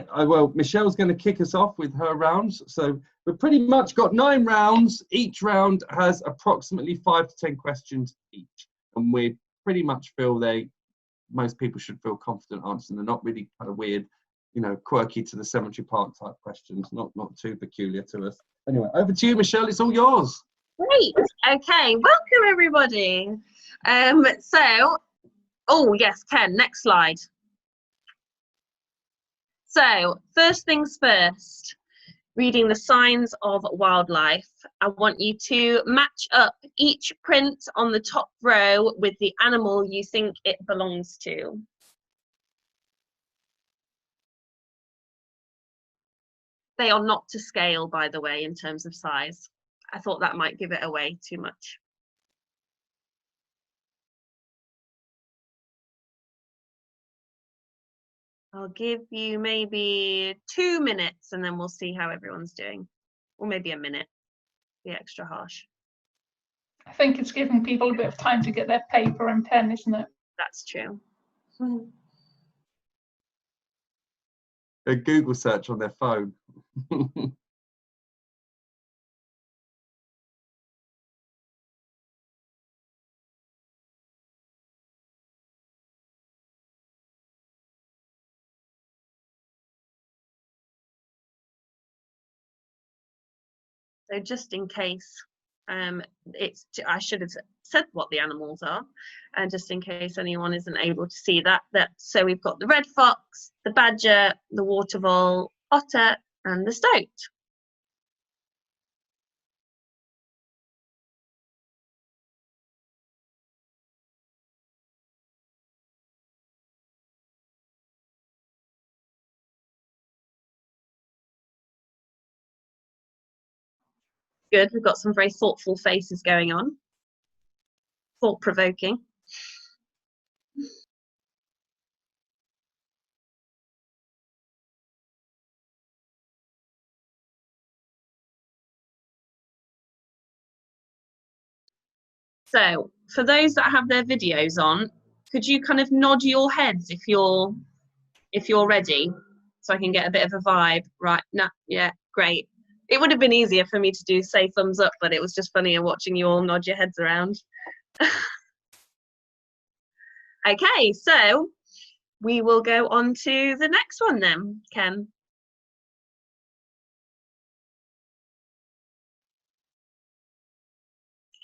Right, well, Michelle's going to kick us off with her rounds. So we've pretty much got 9 rounds. Each round has approximately 5 to 10 questions each. And we pretty much feel most people should feel confident answering. They're not really kind of weird, you know, quirky to the cemetery park type questions, not too peculiar to us. Anyway, over to you, Michelle. It's all yours. Great. Okay, welcome everybody. Oh yes, Ken, next slide. So first things first, reading the signs of wildlife. I want you to match up each print on the top row with the animal you think it belongs to. They are not to scale, by the way, in terms of size. I thought that might give it away too much. I'll give you maybe 2 minutes and then we'll see how everyone's doing. Or maybe a minute, be extra harsh. I think it's giving people a bit of time to get their paper and pen, isn't it? That's true. A Google search on their phone. So just in case, I should have said what the animals are, and just in case anyone isn't able to see that. So we've got the red fox, the badger, the water vole, otter, and the stoat. Good, we've got some very thoughtful faces going on. Thought-provoking. So, for those that have their videos on, could you kind of nod your heads if you're ready, so I can get a bit of a vibe? Right, nah, yeah, great. It would have been easier for me to say thumbs up, but it was just funnier watching you all nod your heads around. Okay, so we will go on to the next one then, Ken.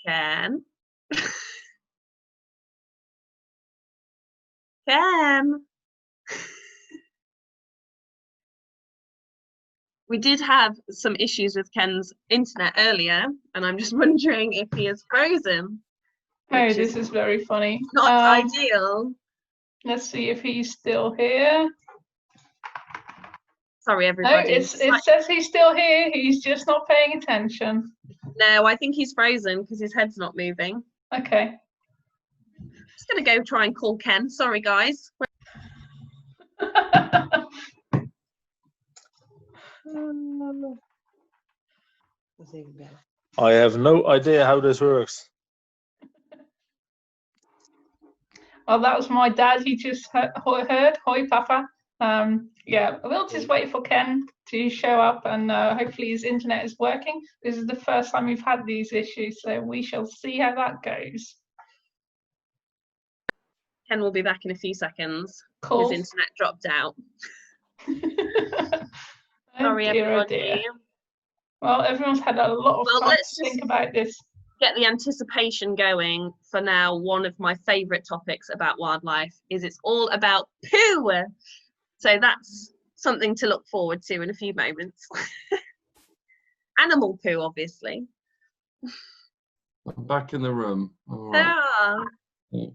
Ken. Ken. We did have some issues with Ken's internet earlier, and I'm just wondering if he is frozen. Oh, this is very funny. Not ideal. Let's see if he's still here. Sorry, everybody. No, it says he's still here. He's just not paying attention. No, I think he's frozen because his head's not moving. Okay. Just going to go try and call Ken. Sorry, guys. I have no idea how this works. Well, that was my dad. He just heard, "Hoi, Papa." Yeah, we'll just wait for Ken to show up, and hopefully his internet is working. This is the first time we've had these issues, so we shall see how that goes. Ken will be back in a few seconds. Cool. His internet dropped out. Sorry, everybody. Dear. Well, everyone's had a lot of time to think about this. Get the anticipation going for now. One of my favourite topics about wildlife is it's all about poo. So that's something to look forward to in a few moments. Animal poo, obviously. I'm back in the room. All right. Yeah.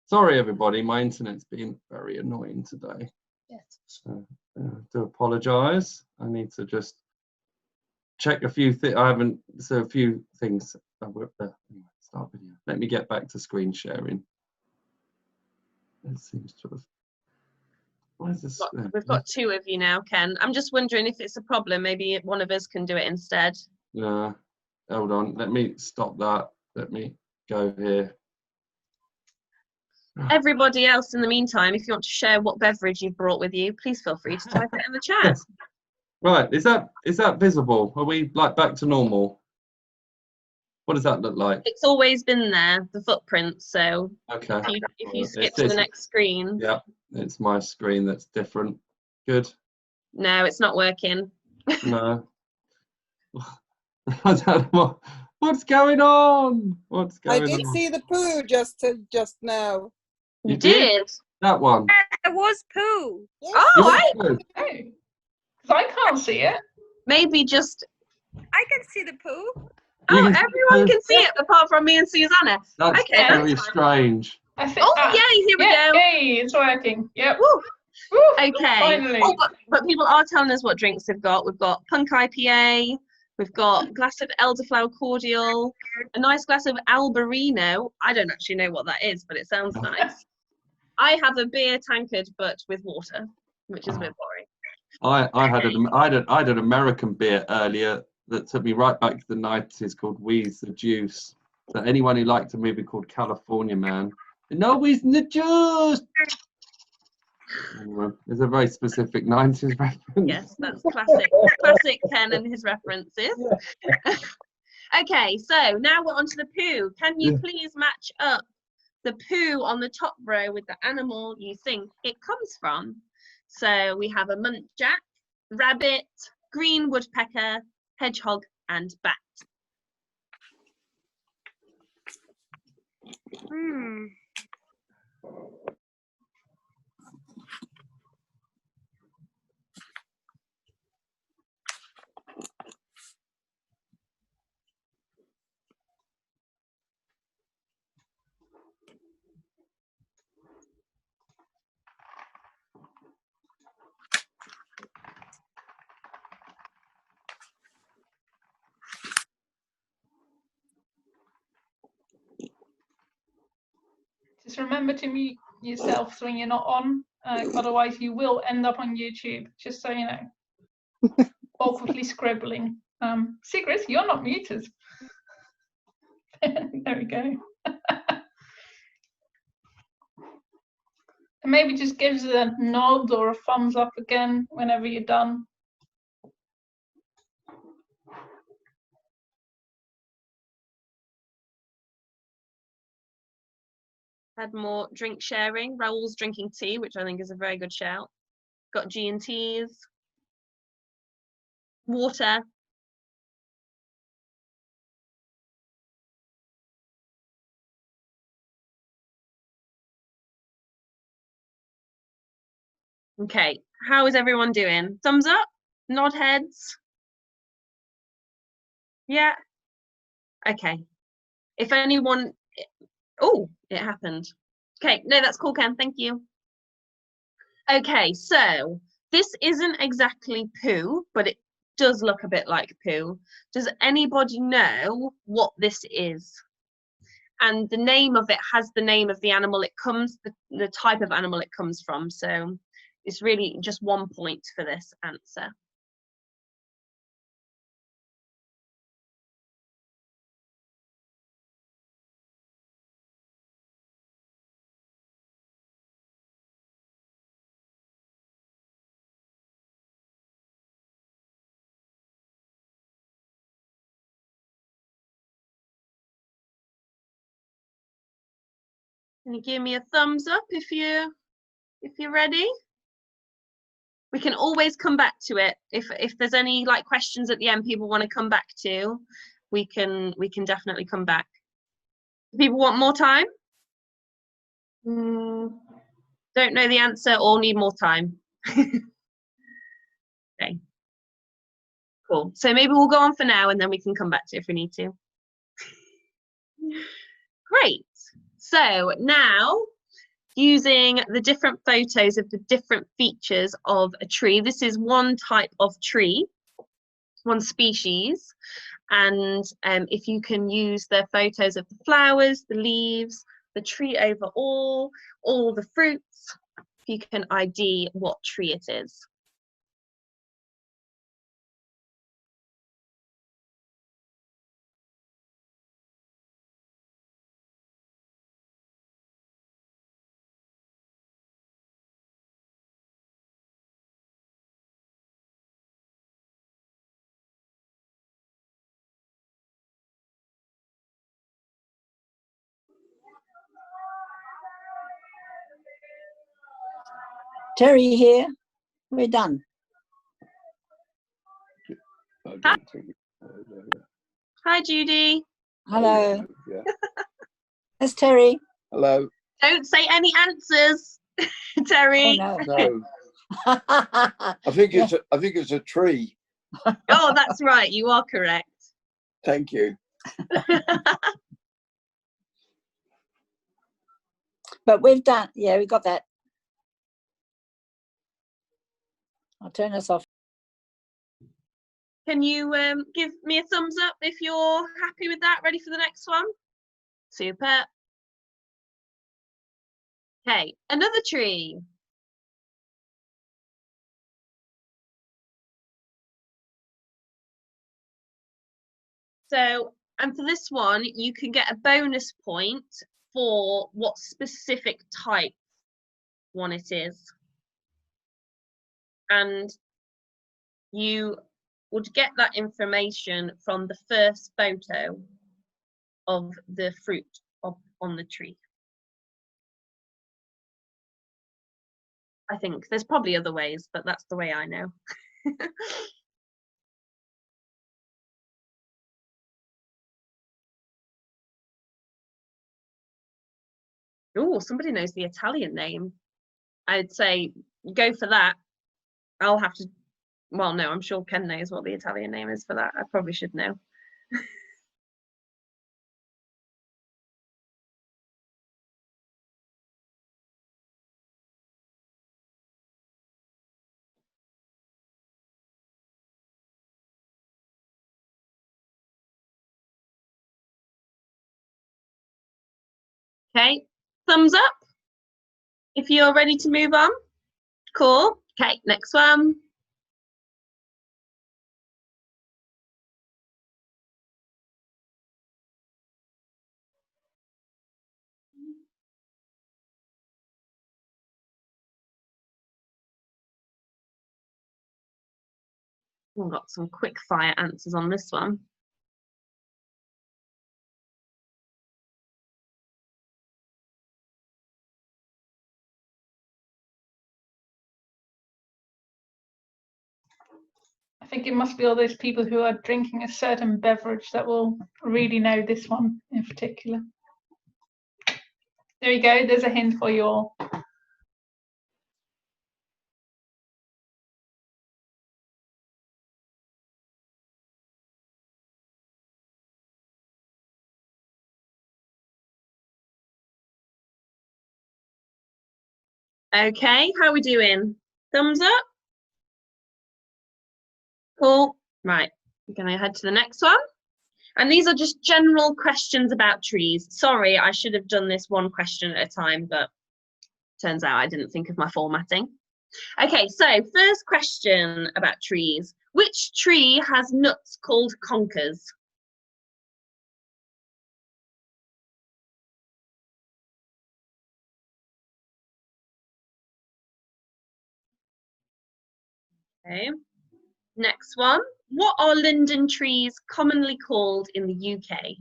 Sorry, everybody. My internet's been very annoying today. Yes. So I do apologise. I need to just check a few things. A few things. Start video. Let me get back to screen sharing. It seems to have. Why is this? We've got 2 of you now, Ken. I'm just wondering if it's a problem. Maybe one of us can do it instead. Yeah. Hold on. Let me stop that. Let me go here. Everybody else, in the meantime, if you want to share what beverage you've brought with you, please feel free to type it in the chat. Yes. Right, is that visible? Are we like back to normal? What does that look like? It's always been there, the footprint. So Okay. if you skip It's to the this- next screen. Yeah, it's my screen that's different. Good. No, it's not working. No. I don't know what's going on. What's I going did on? see the poo just now. You did? That one. It was poo. Yes. Oh, You Oh, 'cause I can't see it. maybe just. I can see the poo. You Oh, can see everyone the- can see it apart from me and Suzanna. That's Okay, very that's fine. strange. I think. Oh, yay, here we yeah, go. yay, it's working. Yep. Woo. Woo, Okay. finally. Oh, but people are telling us what drinks they've got. We've got Punk IPA. We've got a glass of elderflower cordial. A nice glass of Albarino. I don't actually know what that is, but it sounds nice. I have a beer tankard, but with water, which is a bit boring. I had an American beer earlier that took me right back to the 90s called Wheeze the Juice. So anyone who liked a movie called California Man, no Wheeze the Juice. Anyway, there's a very specific 90s reference. Yes, that's classic. Classic Ken and his references. Okay, so now we're on to the poo. Can you please match up the poo on the top row with the animal you think it comes from? So we have a muntjac, rabbit, green woodpecker, hedgehog, and bat. Hmm. Just remember to mute yourself when you're not on. Otherwise, you will end up on YouTube. Just so you know. Awkwardly scribbling. Sigrid, you're not muted. There we go. And maybe just gives a nod or a thumbs up again whenever you're done. Had more drink sharing. Raoul's drinking tea, which I think is a very good shout. Got G&Ts. Water. Okay, how is everyone doing? Thumbs up? Nod heads? Yeah? Okay. If anyone... Oh, it happened. Okay, no, that's cool, Ken. Thank you. Okay, so this isn't exactly poo, but it does look a bit like poo. Does anybody know what this is? And the name of it has the name of the animal it comes, the type of animal it comes from. So it's really just 1 point for this answer. Can you give me a thumbs up if you're ready? We can always come back to it. If there's any like questions at the end people want to come back to, we can definitely come back. Do people want more time? Don't know the answer or need more time. Okay. Cool. So maybe we'll go on for now and then we can come back to it if we need to. Great. So now, using the different photos of the different features of a tree. This is one type of tree, one species. And if you can use the photos of the flowers, the leaves, the tree overall, all the fruits, you can ID what tree it is. Terry here. We're done. I don't think. Hi, Judy. Hello. Yeah. That's Terry. Hello. Don't say any answers, Terry. Oh, no. No, I think it's a tree. Oh, that's right. You are correct. Thank you. But we've done, yeah, we got that. I'll turn this off. Can you give me a thumbs up if you're happy with that? Ready for the next one? Super. Okay, another tree. So, and for this one, you can get a bonus point for what specific type one it is. And you would get that information from the first photo of the fruit on the tree. I think there's probably other ways, but that's the way I know. Oh, somebody knows the Italian name. I'd say go for that. I'll have to, well, no, I'm sure Ken knows what the Italian name is for that. I probably should know. Okay, thumbs up if you're ready to move on. Cool. Okay, next one. We've got some quick fire answers on this one. I think it must be all those people who are drinking a certain beverage that will really know this one in particular. There you go, there's a hint for you all. Okay, how are we doing? Thumbs up? Cool. Right, we're going to head to the next one. And these are just general questions about trees. Sorry, I should have done this one question at a time, but turns out I didn't think of my formatting. Okay, so first question about trees. Which tree has nuts called conkers? Okay, next one. What are linden trees commonly called in the UK?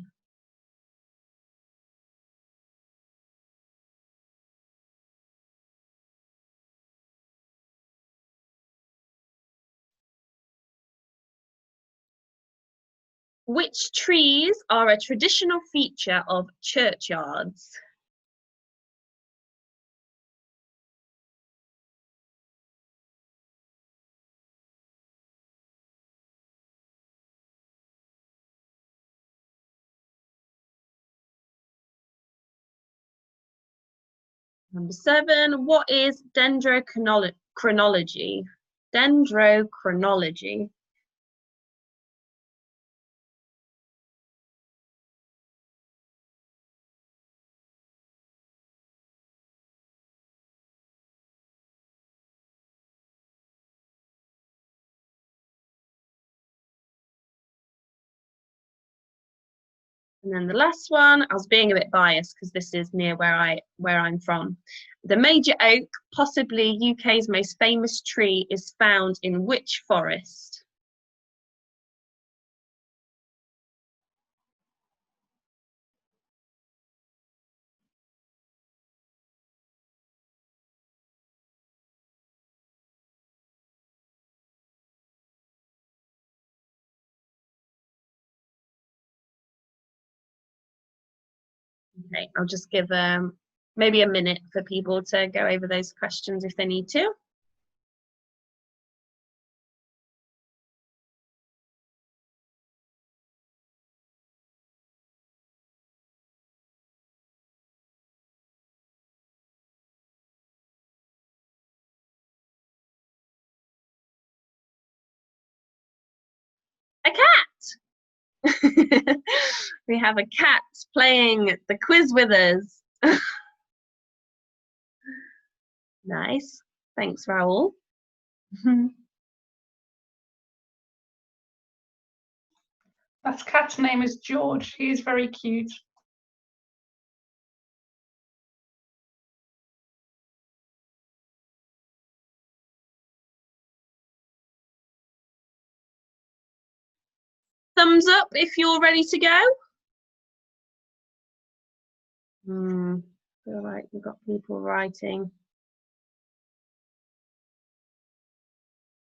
Which trees are a traditional feature of churchyards? Number 7, what is dendrochronology? Dendrochronology. And then the last one, I was being a bit biased because this is near where I'm from. The major oak, possibly UK's most famous tree, is found in which forest? Okay, I'll just give maybe a minute for people to go over those questions if they need to. A cat! We have a cat playing the quiz with us. Nice. Thanks, Raoul. That cat's name is George. He is very cute. Thumbs up if you're ready to go. Feel like we've got people writing.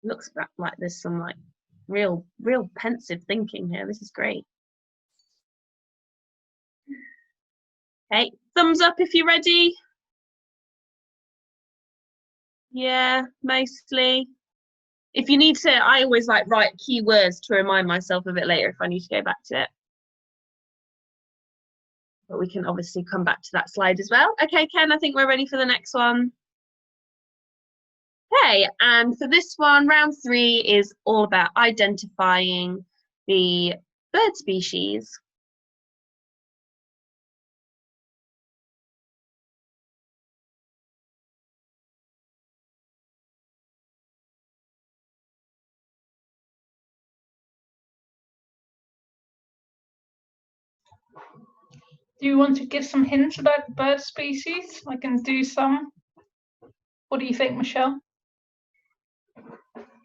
Looks like there's some like real pensive thinking here. This is great. Okay, thumbs up if you're ready. Yeah, mostly. If you need to, I always like write keywords to remind myself of it later if I need to go back to it. But we can obviously come back to that slide as well. Okay, Ken, I think we're ready for the next one. Okay, and for this one, round 3 is all about identifying the bird species. Do you want to give some hints about the bird species? I can do some. What do you think, Michelle?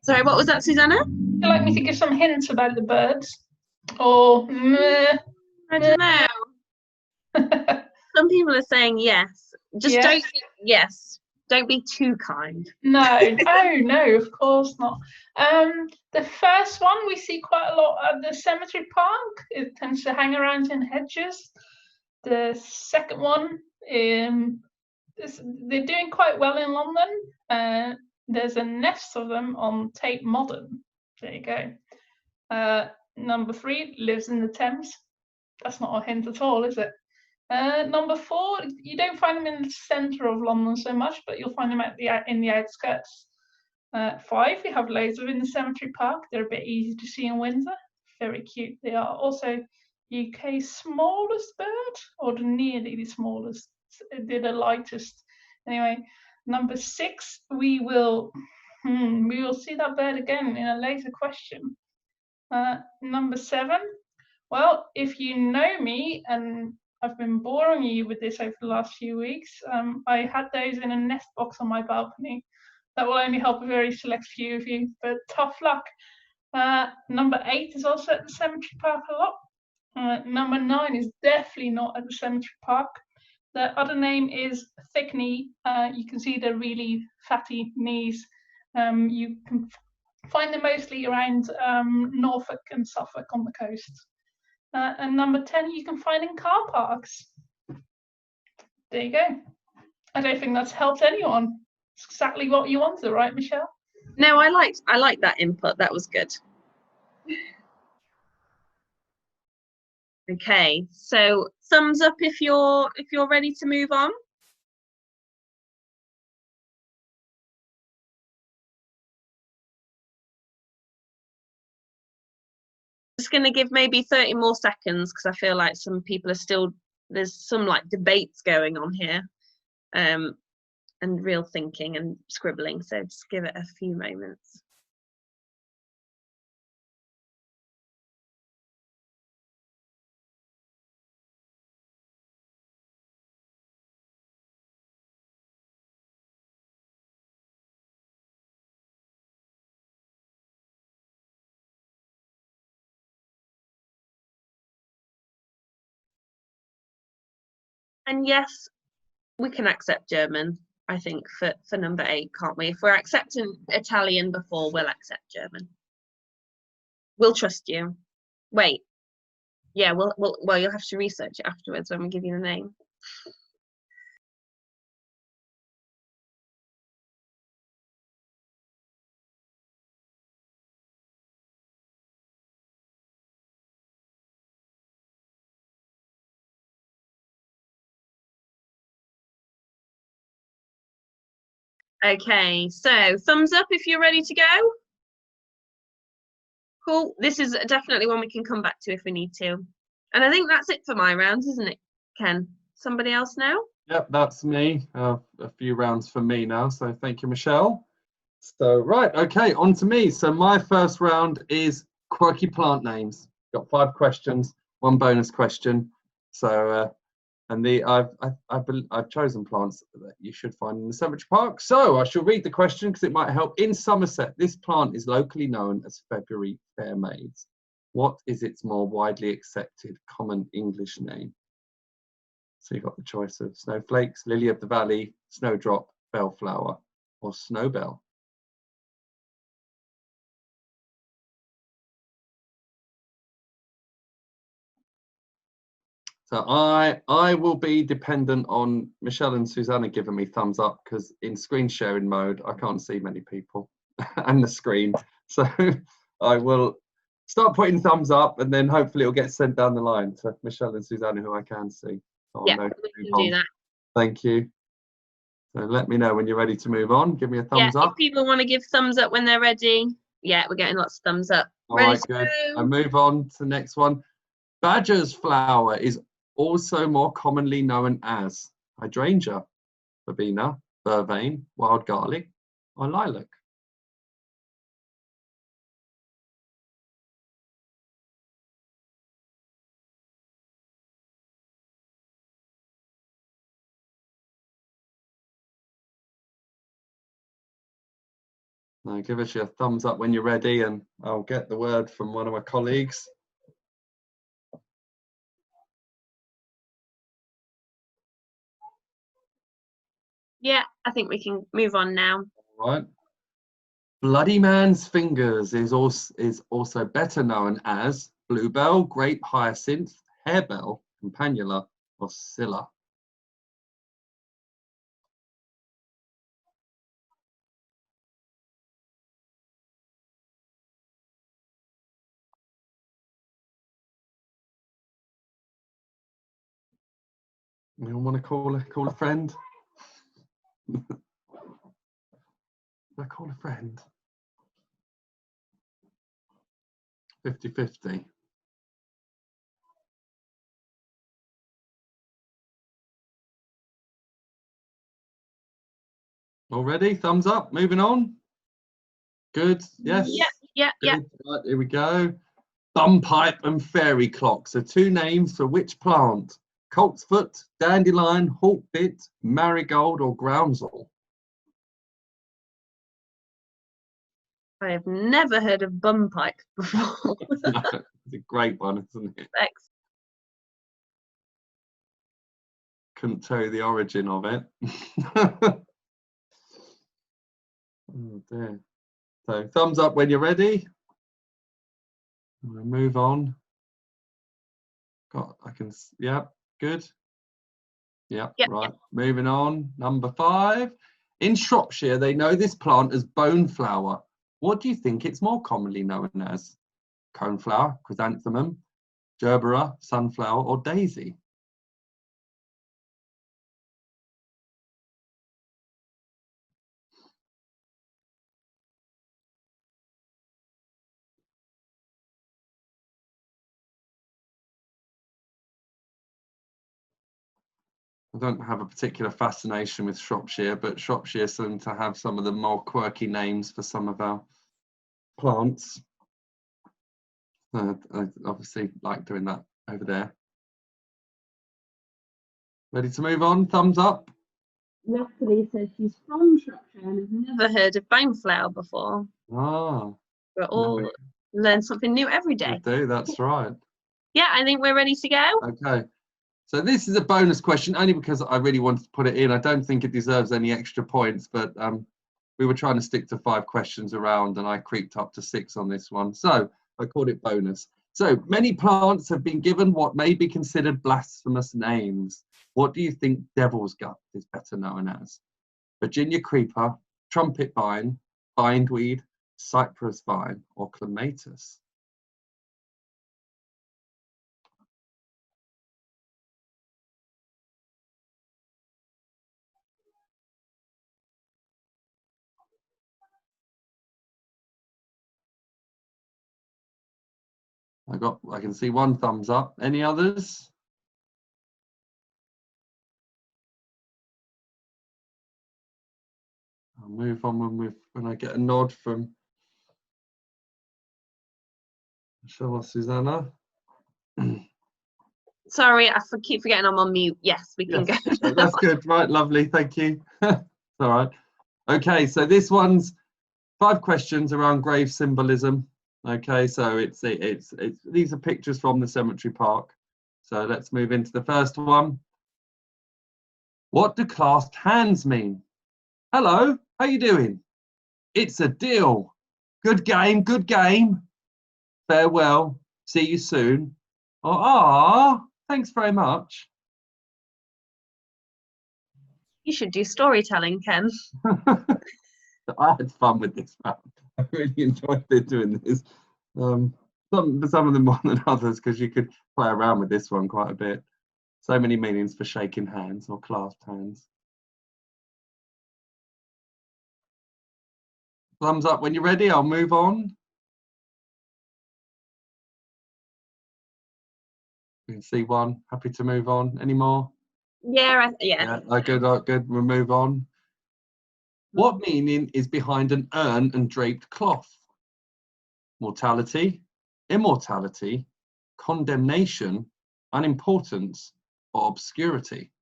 Sorry, what was that, Susanna? Would you like me to give some hints about the birds? Or meh? I don't know. Some people are saying yes. Just Yes. don't. Yes. Don't be too kind. No, oh no, of course not. The first one we see quite a lot at the cemetery park. It tends to hang around in hedges. The second one, they're doing quite well in London. There's a nest of them on Tate Modern. There you go. Number 3 lives in the Thames. That's not a hint at all, is it? Number 4, you don't find them in the centre of London so much, but you'll find them in the outskirts. 5, we have loads of in the cemetery park. They're a bit easy to see in winter. Very cute. They are also UK's smallest bird, or nearly the smallest. They're the lightest. Anyway, number 6, we will see that bird again in a later question. Number 7, well, if you know me, and I've been boring you with this over the last few weeks, I had those in a nest box on my balcony. That will only help a very select few of you, but tough luck. Number 8 is also at the cemetery park a lot. Number 9 is definitely not at the cemetery park. The other name is thick knee. You can see the really fatty knees. You can find them mostly around Norfolk and Suffolk on the coast. And number 10 you can find in car parks. There you go. I don't think that's helped anyone. It's exactly what you wanted, right, Michelle? No, I liked that input. That was good. Okay, so thumbs up if you're ready to move on. Just going to give maybe 30 more seconds because I feel like some people are still, there's some like debates going on here, and real thinking and scribbling, so just give it a few moments. And yes, we can accept German, I think, for number 8, can't we? If we're accepting Italian before, we'll accept German. We'll trust you. Wait. Yeah, well, you'll have to research it afterwards when we give you the name. Okay, so thumbs up if you're ready to go. Cool. This is definitely one we can come back to if we need to. And I think that's it for my rounds, isn't it, Ken? Somebody else now? Yep, that's me. A few rounds for me now, so thank you, Michelle. So, right, okay, on to me. So my first round is quirky plant names. Got 5 questions, 1 bonus question. So, and I've chosen plants that you should find in the Cemetery Park. So I shall read the question because it might help. In Somerset, this plant is locally known as February Fair Maids. What is its more widely accepted common English name? So you've got the choice of snowflakes, lily of the valley, snowdrop, bellflower, or snowbell. So I will be dependent on Michelle and Suzanna giving me thumbs up because in screen sharing mode, I can't see many people and the screen. So I will start putting thumbs up and then hopefully it'll get sent down the line to Michelle and Suzanna who I can see. So Yeah, we can do that. Thank you. So let me know when you're ready to move on. Give me a thumbs up. If people want to give thumbs up when they're ready. Yeah, we're getting lots of thumbs up. All right, good. And move on to the next one. Badger's flower is also more commonly known as hydrangea, verbena, vervain, wild garlic, or lilac. Now give us your thumbs up when you're ready and I'll get the word from one of my colleagues. Yeah, I think we can move on now. All right. Bloody Man's Fingers is also better known as bluebell, grape hyacinth, harebell, campanula, or scilla. We all want to call a friend. I call a friend. 50-50. Already? Thumbs up. Moving on. Good. Yes. Yeah. Right, here we go. Bumpipe and fairy clock. So 2 names for which plant? Coltsfoot, dandelion, hawkbit, marigold, or groundsel? I have never heard of bumpipe before. It's a great one, isn't it? Thanks. Couldn't tell you the origin of it. Oh dear. So thumbs up when you're ready. We'll move on. Yeah, good. Yeah, right. Moving on. Number 5. In Shropshire, they know this plant as boneflower. What do you think it's more commonly known as? Coneflower, chrysanthemum, gerbera, sunflower, or daisy? I don't have a particular fascination with Shropshire, but Shropshire seem to have some of the more quirky names for some of our plants. I obviously like doing that over there. Ready to move on? Thumbs up. Natalie says she's from Shropshire and has never heard of boneflower before. Ah. We're all learn something new every day. We do, that's right. Yeah, I think we're ready to go. Okay. So this is a bonus question only because I really wanted to put it in. I don't think it deserves any extra points, but we were trying to stick to 5 questions around and I creeped up to 6 on this one. So I called it bonus. So many plants have been given what may be considered blasphemous names. What do you think devil's gut is better known as? Virginia creeper, trumpet vine, bindweed, cypress vine, or clematis? I can see one thumbs up. Any others? I'll move on when I get a nod from Michelle or Susanna. Sorry, keep forgetting I'm on mute. Yes, we can Yes, go. that's good. Right, lovely. Thank you. All right. Okay, so this one's 5 questions around grave symbolism. Okay, so it's these are pictures from the cemetery park. So let's move into the first one. What do clasped hands mean? Hello, how you doing? It's a deal. Good game, good game. Farewell. See you soon. Oh, thanks very much. You should do storytelling, Ken. I had fun with this round. I really enjoyed doing this. Some of them more than others because you could play around with this one quite a bit. So many meanings for shaking hands or clasped hands. Thumbs up when you're ready. I'll move on. You can see one. Happy to move on. Any more? Yeah. Yeah. Good. We'll move on. What meaning is behind an urn and draped cloth? Mortality, immortality, condemnation, unimportance, or obscurity?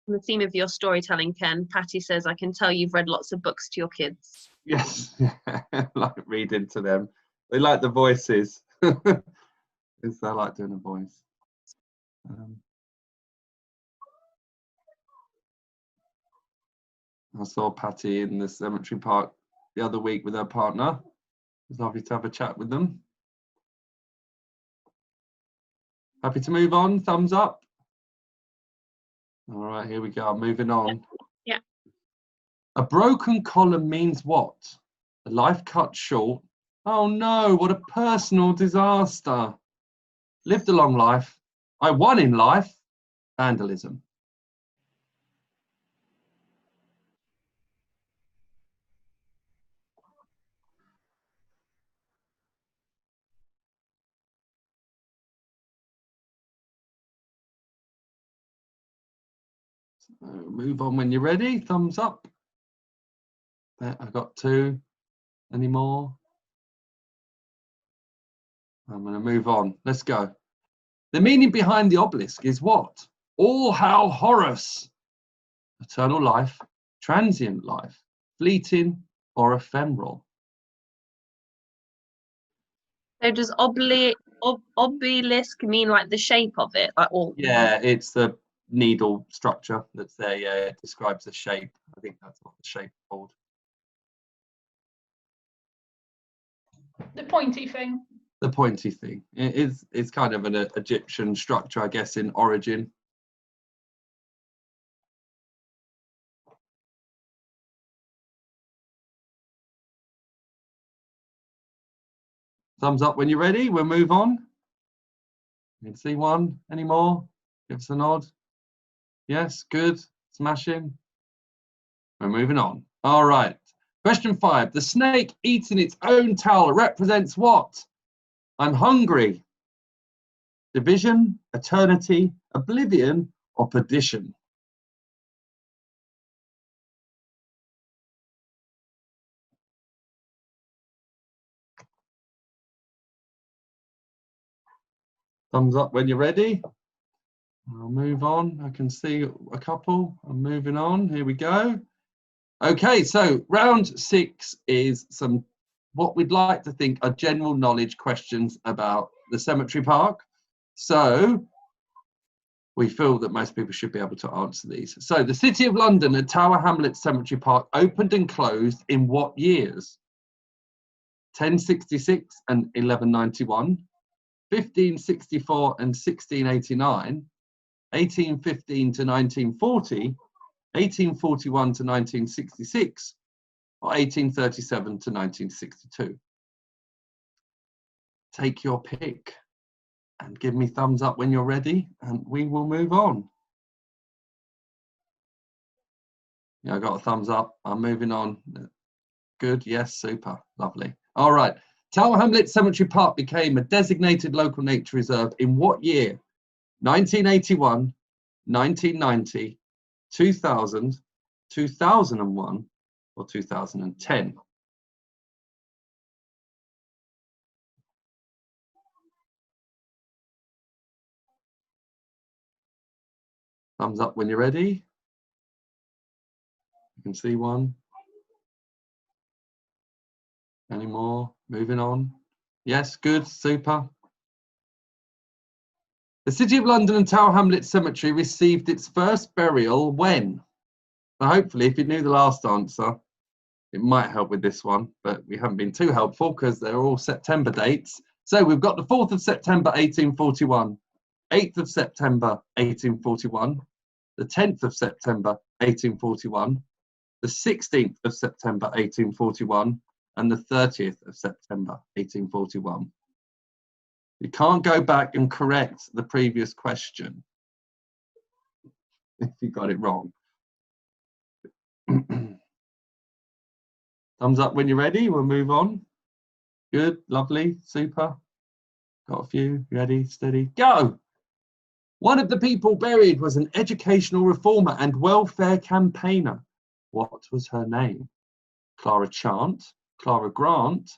On the theme of your storytelling, Ken, Patty says, I can tell you've read lots of books to your kids. Yes, like reading to them. They like the voices. They like doing a voice. I saw Patty in the cemetery park the other week with her partner. It was lovely to have a chat with them. Happy to move on? Thumbs up. All right, here we go. Moving on. Yeah. A broken column means what? A life cut short. Oh no, what a personal disaster. Lived a long life. I won in life. Vandalism. So move on when you're ready. Thumbs up. There, I got 2. Any more? I'm going to move on. Let's go. The meaning behind the obelisk is what? All hail Horus. Eternal life, transient life, fleeting, or ephemeral. So does obelisk mean like the shape of it? Like all? Yeah, it's the needle structure that's there. Yeah, it describes the shape. I think that's what the shape is called. The pointy thing. The pointy thing. It's kind of an Egyptian structure, I guess, in origin. Thumbs up when you're ready. We'll move on. You can see one. Any more? Give us a nod. Yes, good. Smashing. We're moving on. All right. Question 5. The snake eating its own tail represents what? I'm hungry. Division, eternity, oblivion, or perdition? Thumbs up when you're ready. I'll move on. I can see a couple. I'm moving on. Here we go. Okay, so round 6 is some what we'd like to think are general knowledge questions about the cemetery park. So we feel that most people should be able to answer these. So the City of London and Tower Hamlets Cemetery Park opened and closed in what years? 1066 and 1191, 1564 and 1689, 1815 to 1940, 1841 to 1966, or 1837 to 1962. Take your pick and give me thumbs up when you're ready, and we will move on. Yeah, I got a thumbs up. I'm moving on. Good. Yes, super. Lovely. All right. Tower Hamlets Cemetery Park became a designated local nature reserve in what year? 1981, 1990, 2000, 2001, or 2010? Thumbs up when you're ready. You can see one. Any more? Moving on. Yes, good, super. The City of London and Tower Hamlets Cemetery received its first burial when? Now, hopefully, if you knew the last answer, it might help with this one, but we haven't been too helpful because they're all September dates. So we've got the 4th of September, 1841, 8th of September, 1841, the 10th of September, 1841, the 16th of September, 1841, and the 30th of September, 1841. You can't go back and correct the previous question if you got it wrong. Thumbs up when you're ready. We'll move on. Good, lovely, super. Got a few. Ready, steady, go. One of the people buried was an educational reformer and welfare campaigner. What was her name? Clara Chant, Clara Grant,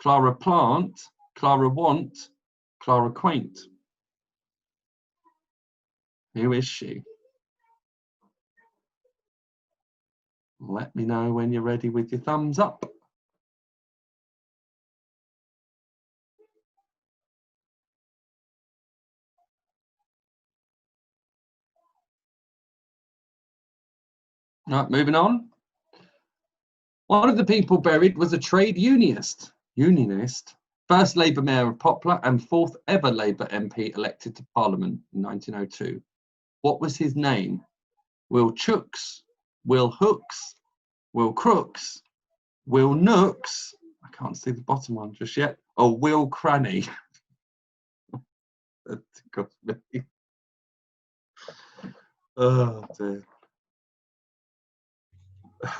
Clara Plant, Clara Want, Clara Quaint. Who is she? Let me know when you're ready with your thumbs up. Right, moving on. One of the people buried was a trade unionist, first Labour Mayor of Poplar and fourth ever Labour MP elected to Parliament in 1902. What was his name? Will Chooks, Will Hooks, Will Crooks, Will Nooks, I can't see the bottom one just yet, or Will Cranny. That got me. Oh dear.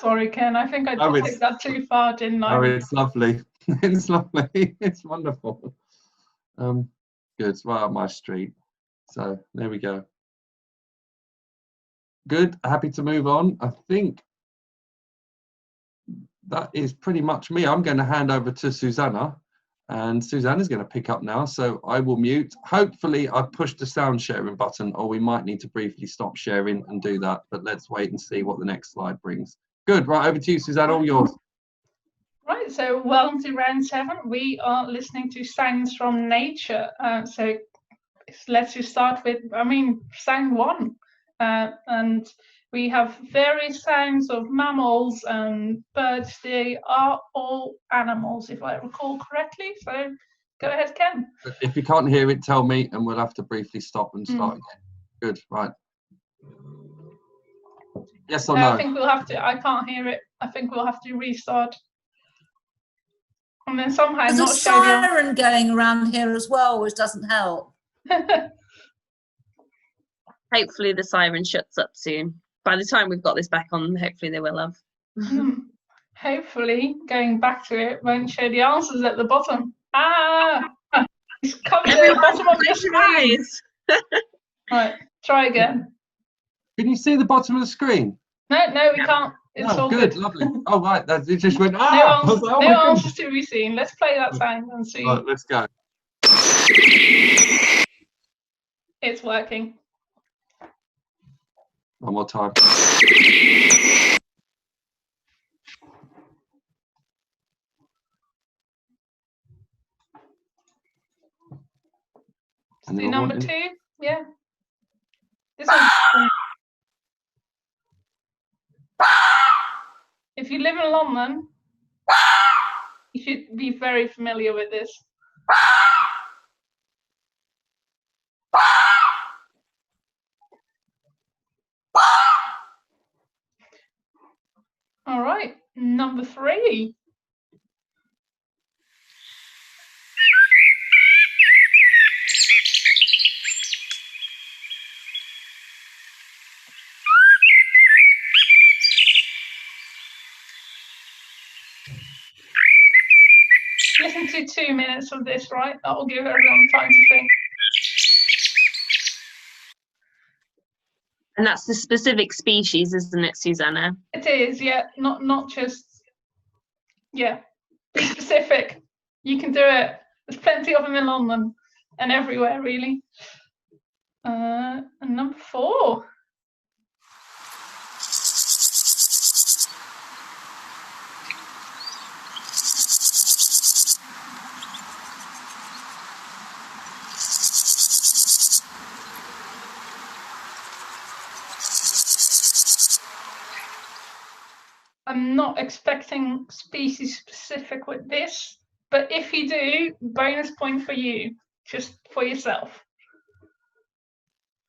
Sorry, Ken. I think I Oh, took that too far, didn't I? Oh, it's lovely. It's lovely. It's wonderful. Good. It's right up my street. So there we go. Good. Happy to move on. I think that is pretty much me. I'm going to hand over to Suzanna, and Susanna's going to pick up now. So I will mute. Hopefully I've pushed the sound sharing button, or we might need to briefly stop sharing and do that. But let's wait and see what the next slide brings. Good. Right, over to you, Suzanna. All yours. Right, so welcome to round 7. We are listening to sounds from nature. So let's just start with, sound 1. And we have various sounds of mammals and birds. They are all animals, if I recall correctly. So go ahead, Ken. If you can't hear it, tell me, and we'll have to briefly stop and start again. Good. Right. Yes or no? I think we'll have to. I can't hear it. I think we'll have to restart. And then somehow there's not a show the siren going around here as well, which doesn't help. Hopefully the siren shuts up soon. By the time we've got this back on, hopefully they will have. Hopefully, going back to it won't show the answers at the bottom. It's covered at the bottom of your screen. Right, try again. Can you see the bottom of the screen? No, we can't. It's all good. Lovely. Oh, right, it just went, No answers to be seen. Let's play that sound and see. Right, let's go. It's working. One more time. Do number 2, yeah. This one's if you live in London, you should be very familiar with this. All right, number 3. Listen to 2 minutes of this, right? That will give everyone time to think. And that's the specific species, isn't it, Suzanna? It is, yeah. Not just, yeah. Be specific. You can do it. There's plenty of them in London and everywhere, really. And number 4. I'm not expecting species specific with this, but if you do, bonus point for you, just for yourself.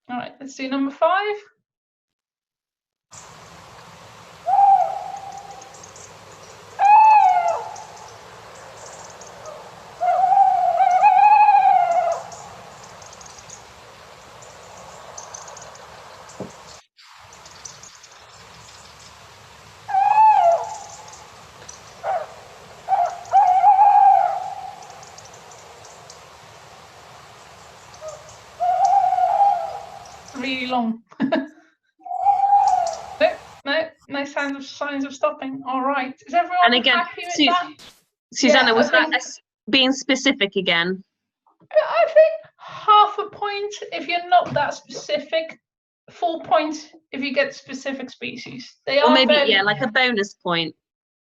All right, let's do number 5. Really long. No signs of stopping. All right. Is everyone And again, happy with that? Susanna, Yeah, was I that us being specific again? I think half a point if you're not that specific. Full point if you get specific species. They Or are maybe, very, yeah, like a bonus point.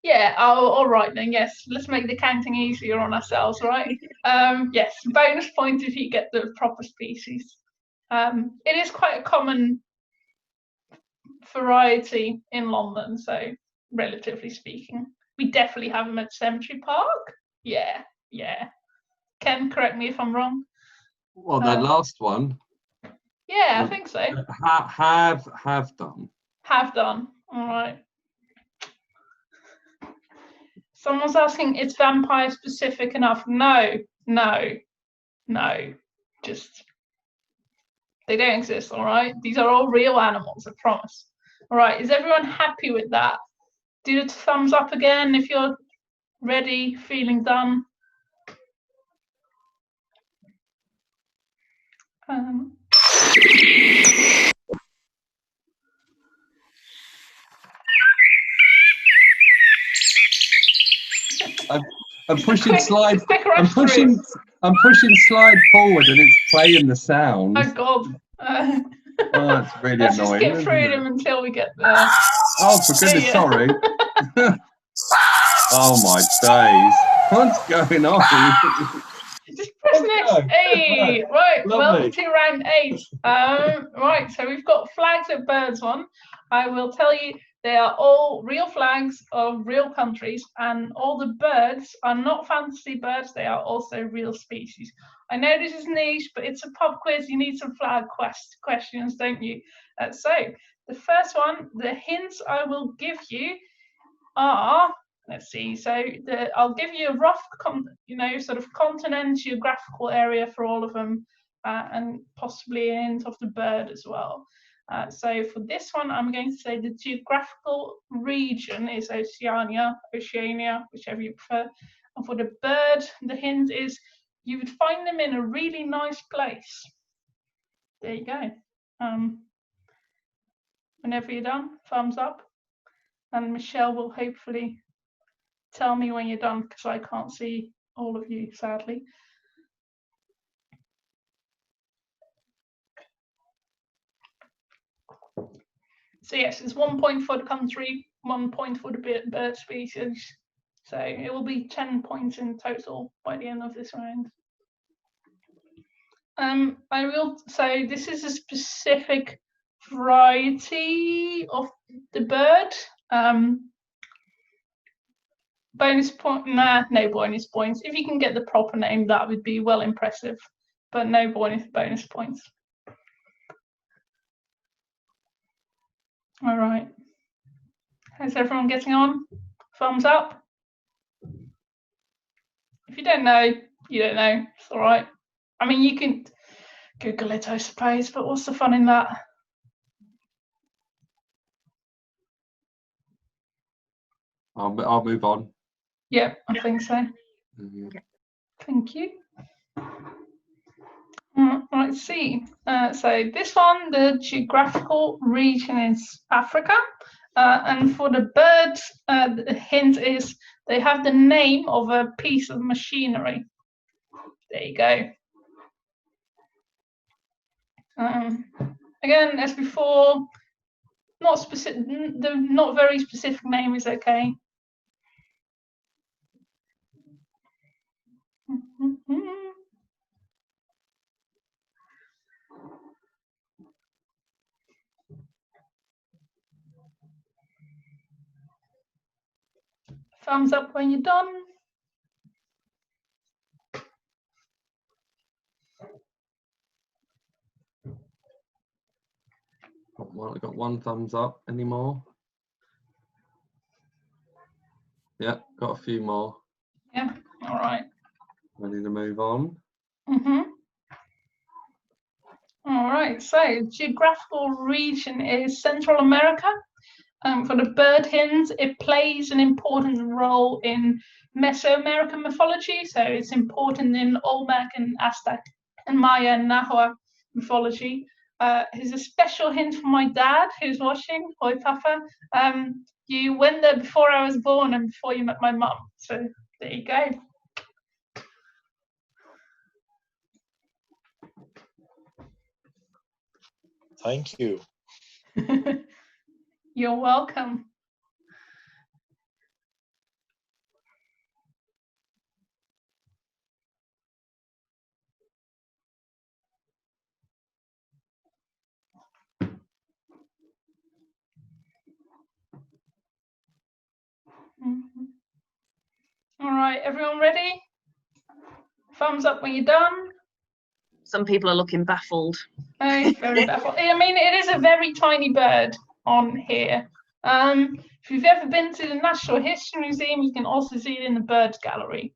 yeah. Oh, all right then. Yes, let's make the counting easier on ourselves, right? Yes, bonus point if you get the proper species. It is quite a common variety in London, so relatively speaking, we definitely have them at Cemetery Park. Yeah. Ken, correct me if I'm wrong. Well, that last one. Yeah, I think so. Have done. Have done. All right. Someone's asking, is vampire specific enough? No. Just, they don't exist, all right? These are all real animals, I promise. All right, is everyone happy with that? Do the thumbs up again if you're ready, feeling done. I'm pushing slide. I'm pushing slide forward, and it's playing the sound. Oh God. Oh, that's really Let's annoying. just get through them until we get there. Oh, for goodness, sorry. Oh my days! What's going on? Just press next. Hey, right. Lovely. Welcome to round 8. Right. So we've got flags at birds one. I will tell you, they are all real flags of real countries, and all the birds are not fantasy birds. They are also real species. I know this is niche, but it's a pub quiz. You need some flag questions, don't you? So the first one, the hints I will give you are, let's see. So I'll give you a rough, sort of continent, geographical area for all of them, and possibly a hint of the bird as well. So for this one, I'm going to say the geographical region is Oceania, whichever you prefer. And for the bird, the hint is you would find them in a really nice place. There you go. Whenever you're done, thumbs up. And Michelle will hopefully tell me when you're done, because I can't see all of you, sadly. So yes, it's 1 point for the country, 1 point for the bird species. So it will be 10 points in total by the end of this round. I will say this is a specific variety of the bird. Bonus point? Nah, no bonus points. If you can get the proper name, that would be well impressive, but no bonus points. All right. How's everyone getting on? Thumbs up. If you don't know, you don't know. It's all right. I mean, you can Google it, I suppose, but what's the fun in that? I'll move on. Yeah, I think so. Thank you. Let's see. So this one, the geographical region is Africa. And for the bird, the hint is they have the name of a piece of machinery. There you go. Again, as before, not specific. The not very specific name is okay. Thumbs up when you're done. I got one thumbs up. Any more? Yeah, got a few more. Yeah, all right. Ready to move on? All right, so geographical region is Central America. For the bird hint, it plays an important role in Mesoamerican mythology, so it's important in Olmec and Aztec and Maya and Nahua mythology. Here's a special hint for my dad who's watching. Hoi Papa. You went there before I was born and before you met my mum, so there you go. Thank you. You're welcome. All right, everyone ready? Thumbs up when you're done. Some people are looking baffled. Oh, very baffled. I mean, it is a very tiny bird on here. If you've ever been to the Natural History Museum, you can also see it in the bird gallery.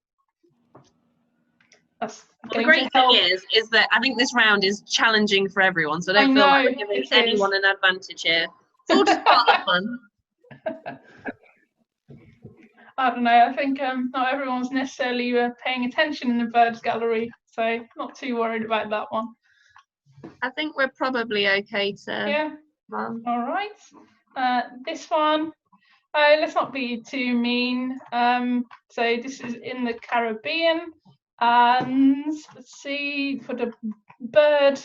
That's the great thing is that I think this round is challenging for everyone, so I don't feel like we're giving anyone an advantage here. It's all just part of the fun. I don't know. I think not everyone's necessarily paying attention in the birds gallery, so not too worried about that one. I think we're probably okay to. Yeah. All right. This one. Let's not be too mean. So this is in the Caribbean, and let's see, for the bird,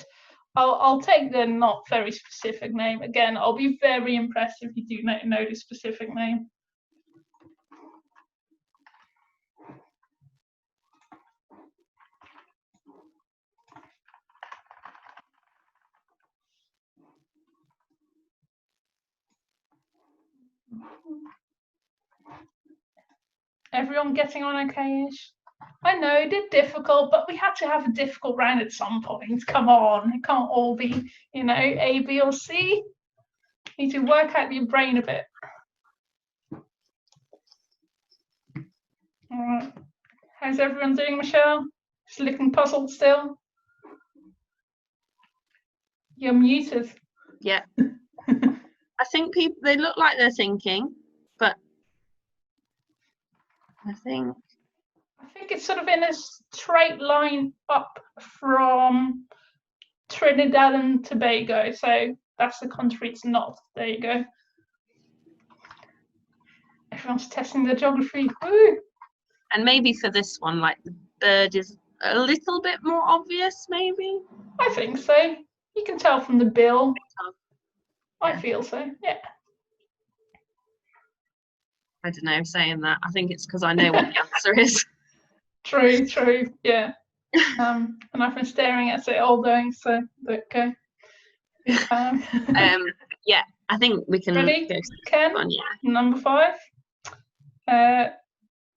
I'll take the not very specific name. Again, I'll be very impressed if you do know the specific name. Everyone getting on okay-ish? I know, they're difficult, but we had to have a difficult round at some point. Come on, it can't all be, you know, A, B, or C. You need to work out your brain a bit. All right. How's everyone doing, Michelle? Just looking puzzled still? You're muted. Yeah. I think they look like they're thinking, but I think it's sort of in a straight line up from Trinidad and Tobago. So that's the country it's not. There you go. Everyone's testing their geography. Woo! And maybe for this one, like the bird is a little bit more obvious, maybe? I think so. You can tell from the bill. I feel so, yeah. I don't know, saying that. I think it's because I know what the answer is. True, yeah. And I've been staring at it all day, so okay. Yeah, I think we can Ready? go. Ken, On, yeah. number 5.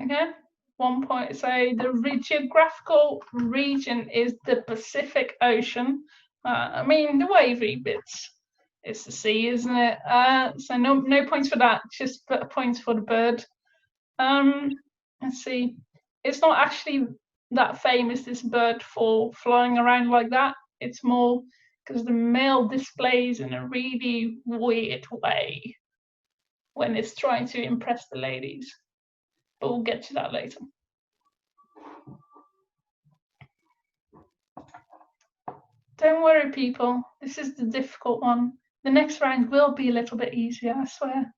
Again, 1 point. So the geographical region is the Pacific Ocean. I mean, the wavy bits, it's the sea, isn't it? So no points for that, just points for the bird. Let's see. It's not actually that famous, this bird, for flying around like that. It's more because the male displays in a really weird way when it's trying to impress the ladies. But we'll get to that later. Don't worry, people. This is the difficult one. The next round will be a little bit easier, I swear.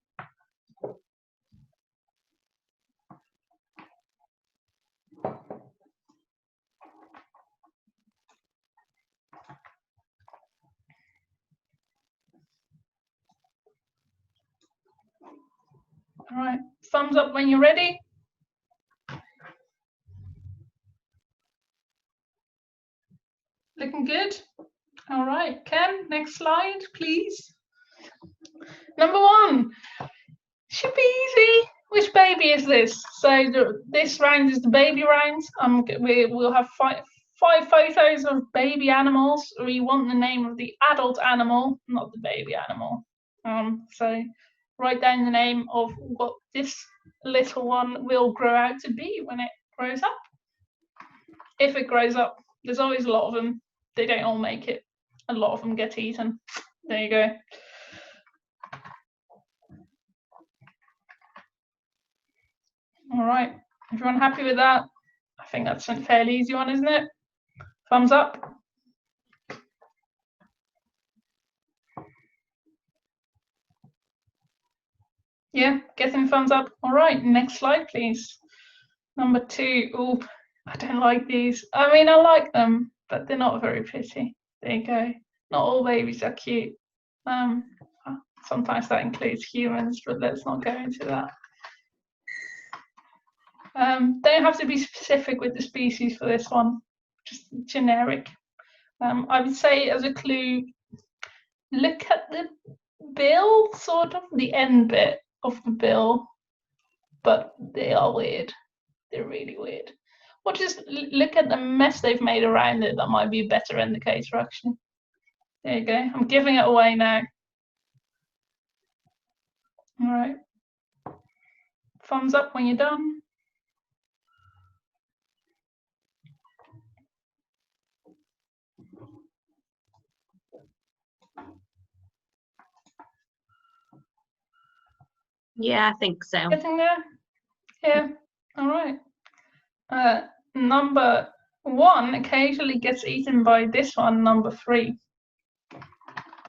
All right, thumbs up when you're ready. Looking good? All right, Ken, next slide, please. Number 1, should be easy. Which baby is this? So this round is the baby round. We'll have five photos of baby animals. We want the name of the adult animal, not the baby animal. So write down the name of what this little one will grow out to be when it grows up. If it grows up, there's always a lot of them. They don't all make it. A lot of them get eaten. There you go. All right, everyone happy with that? I think that's a fairly easy one, isn't it? Thumbs up. Yeah, getting thumbs up. All right, next slide, please. Number 2. Oh, I don't like these. I mean, I like them, but they're not very pretty. There you go. Not all babies are cute. Sometimes that includes humans, but let's not go into that. Don't have to be specific with the species for this one, just generic. I would say as a clue, look at the bill, sort of, the end bit of the bill, but they are weird. They're really weird. Or just look at the mess they've made around it. That might be a better indicator, actually. There you go. I'm giving it away now. All right. Thumbs up when you're done. Yeah, I think so. Getting there? Yeah. All right. Number 1 occasionally gets eaten by this one, number 3.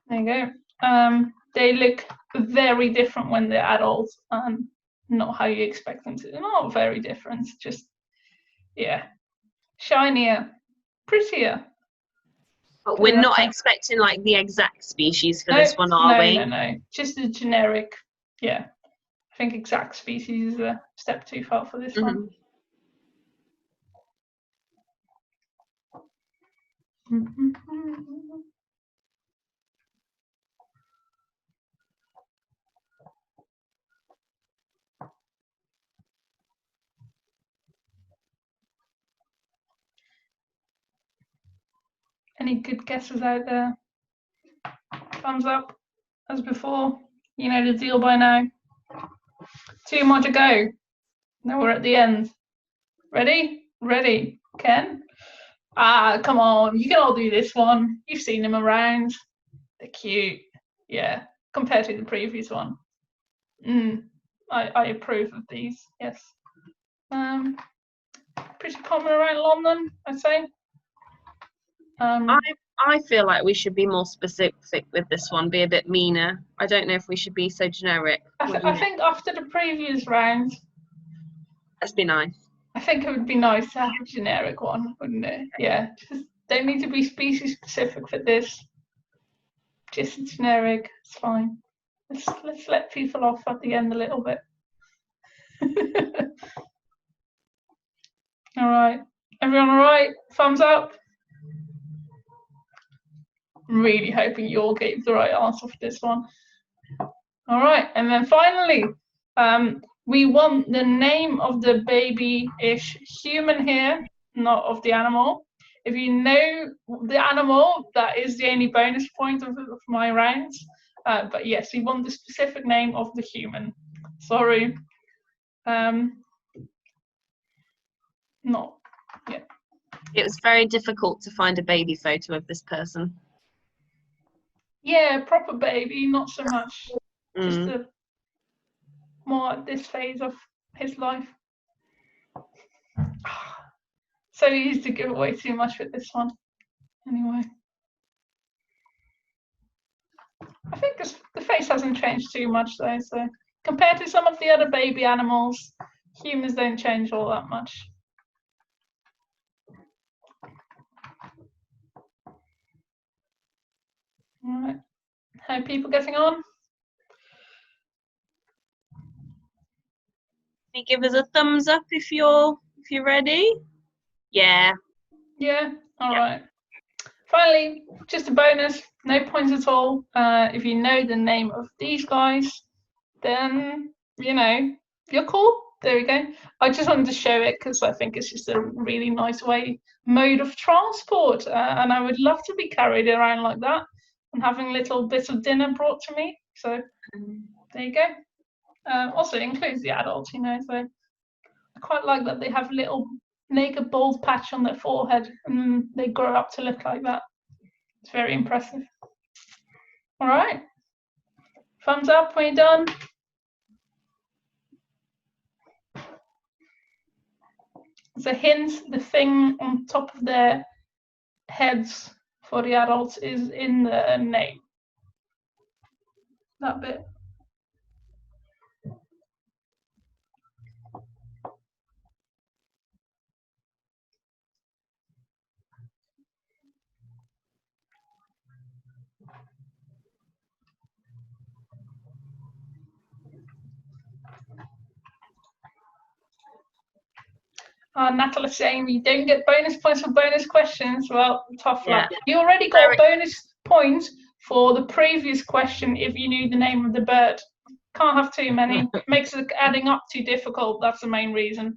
There you go. They look very different when they're adults, and not how you expect them to. They're not very different, just, yeah, shinier, prettier. But we're not expecting like the exact species for this one, are no, we? No. Just a generic, yeah. I think exact species is a step too far for this one. Any good guesses out there? Thumbs up, as before. You know the deal by now. 2 more to go. Now we're at the end. Ready? Ready. Ken? Come on. You can all do this one. You've seen them around. They're cute. Yeah, compared to the previous one. I approve of these, yes. Pretty common around London, I'd say. I feel like we should be more specific with this one, be a bit meaner. I don't know if we should be so generic. I think after the previous round, let's be nice. I think it would be nice to have a generic one, wouldn't it? Yeah, just don't need to be species specific for this. Just generic, it's fine. Let's let people off at the end a little bit. All right, everyone all right? Thumbs up. really hoping you all gave the right answer for this one. All right, and then finally, we want the name of the baby-ish human here, not of the animal. If you know the animal, that is the only bonus point of my rounds. But yes, we want the specific name of the human. Sorry. Not yet. It was very difficult to find a baby photo of this person. Yeah, proper baby, not so much. Just Mm. more at this phase of his life. So easy to give away too much with this one. Anyway. I think the face hasn't changed too much though, so compared to some of the other baby animals, humans don't change all that much. All right, how are people getting on? Can you give us a thumbs up if you're ready? Yeah. Yeah, all right. Finally, just a bonus, no points at all. If you know the name of these guys, then you know you're cool. There we go. I just wanted to show it because I think it's just a really nice mode of transport, and I would love to be carried around like that and having little bits of dinner brought to me. So there you go. Also it includes the adults, you know. So I quite like that they have a little naked bald patch on their forehead and they grow up to look like that. It's very impressive. All right. Thumbs up when you're done. As a hint, the thing on top of their heads for the adults is in the name. That bit. Natalie saying you don't get bonus points for bonus questions. Well, tough luck. You already got a bonus point for the previous question if you knew the name of the bird. Can't have too many. Makes it adding up too difficult. That's the main reason.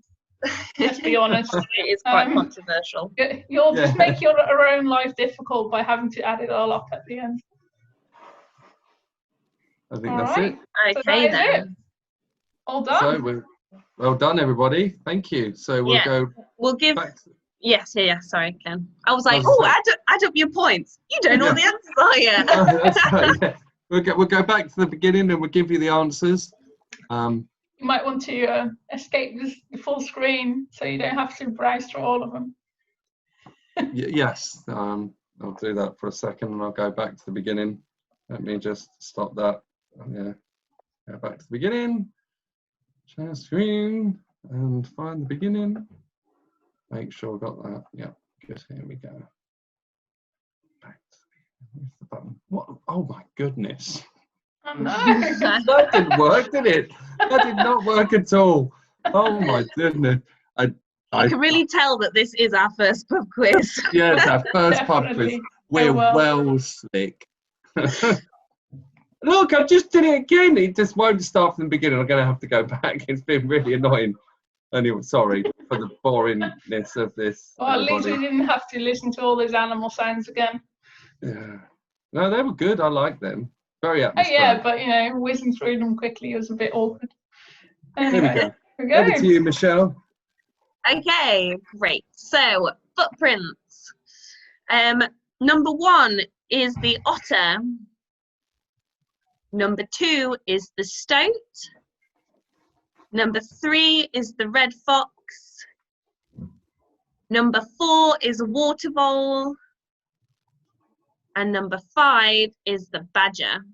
Let's be honest. It is quite controversial. You'll just make your own life difficult by having to add it all up at the end. I think that's it. Okay, so that is it. All done. So we're well done, everybody. Thank you. So we'll go. We'll give. Back to, yes. Sorry, Ken. I was like, add up your points. You don't know the answers, are you? That's right, yeah. We'll go back to the beginning and we'll give you the answers. You might want to escape the full screen so you don't have to browse through all of them. Yes. I'll do that for a second and I'll go back to the beginning. Let me just stop that. Yeah. Go back to the beginning. Share screen and find the beginning. Make sure I got that. Yeah, good. Here we go. Back to the button. What? Oh my goodness. Oh, no. That didn't work, did it? That did not work at all. Oh my goodness. I can really tell that this is our first pub quiz. Yes, our first pub quiz. We're well slick. Look, I just did it again. It just won't start from the beginning. I'm going to have to go back. It's been really annoying. Anyway, sorry for the boringness of this. Well, at least we didn't have to listen to all those animal sounds again. Yeah. No, they were good. I like them. Very atmospheric. Oh, yeah, but, you know, whizzing through them quickly was a bit awkward. Anyway, here we go. Over to you, Michelle. Okay, great. So, footprints. Number 1 is the otter. Number 2 is the stoat. Number 3 is the red fox. Number 4 is a water vole. And number 5 is the badger.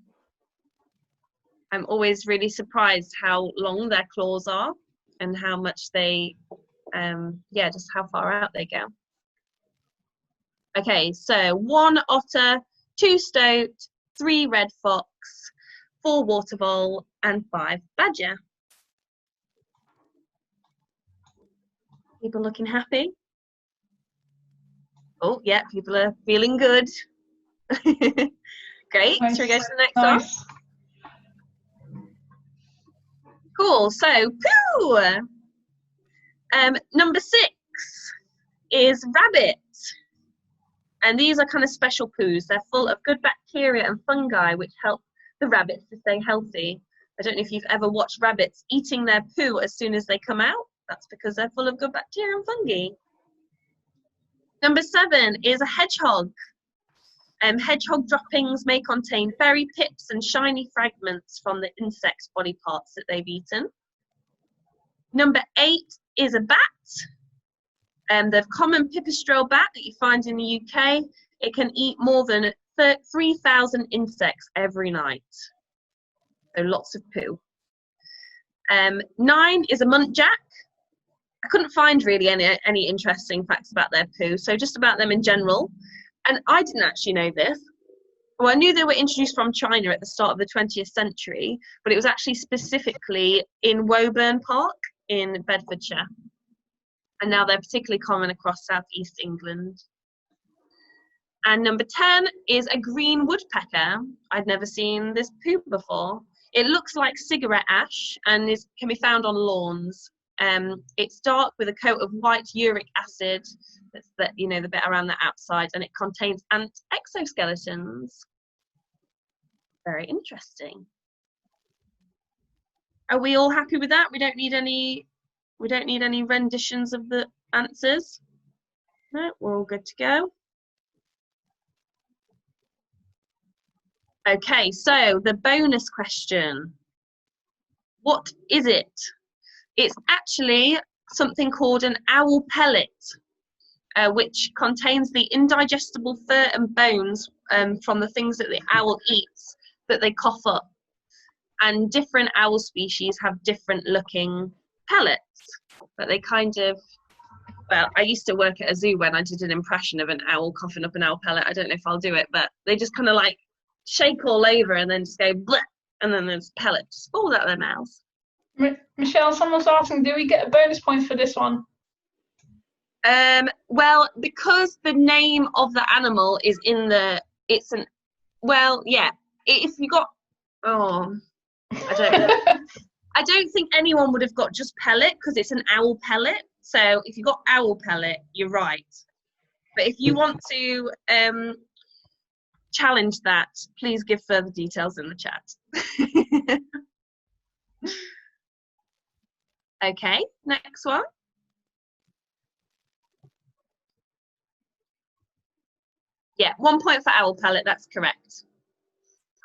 I'm always really surprised how long their claws are and how much they, just how far out they go. Okay, so 1 otter, 2 stoat, 3 red fox, 4 water vole, and 5 badger. People looking happy? Oh, yeah, people are feeling good. Great. Nice. Shall we go to the next one? Nice. Cool. So, poo. Number 6 is rabbit. And these are kind of special poos. They're full of good bacteria and fungi, which help the rabbits to stay healthy. I don't know if you've ever watched rabbits eating their poo as soon as they come out. That's because they're full of good bacteria and fungi. Number 7 is a hedgehog. Hedgehog droppings may contain berry pips and shiny fragments from the insect's body parts that they've eaten. Number 8 is a bat. The common pipistrelle bat that you find in the UK. It can eat more than 3,000 insects every night. So lots of poo. 9 is a muntjac. I couldn't find really any interesting facts about their poo, so just about them in general. And I didn't actually know this. Well, I knew they were introduced from China at the start of the 20th century, but it was actually specifically in Woburn Park in Bedfordshire. And now they're particularly common across southeast England. And number 10 is a green woodpecker. I'd never seen this poo before. It looks like cigarette ash and can be found on lawns. It's dark with a coat of white uric acid. That's the bit around the outside, and it contains exoskeletons. Very interesting. Are we all happy with that? We don't need any renditions of the answers. No, we're all good to go. Okay, so the bonus question. What is it? It's actually something called an owl pellet, which contains the indigestible fur and bones from the things that the owl eats that they cough up. And different owl species have different looking pellets, but they kind of, well, I used to work at a zoo when I did an impression of an owl coughing up an owl pellet. I don't know if I'll do it, but they just kind of like shake all over and then just go bleh, and then there's pellets just fall out of their mouths. Michelle, someone's asking, do we get a bonus point for this one? Well, because the name of the animal is in the, if you got, I don't know. I don't think anyone would have got just pellet because it's an owl pellet. So if you got owl pellet, you're right. But if you want to challenge that, please give further details in the chat. Okay, next one. Yeah, 1 point for owl pellet, that's correct.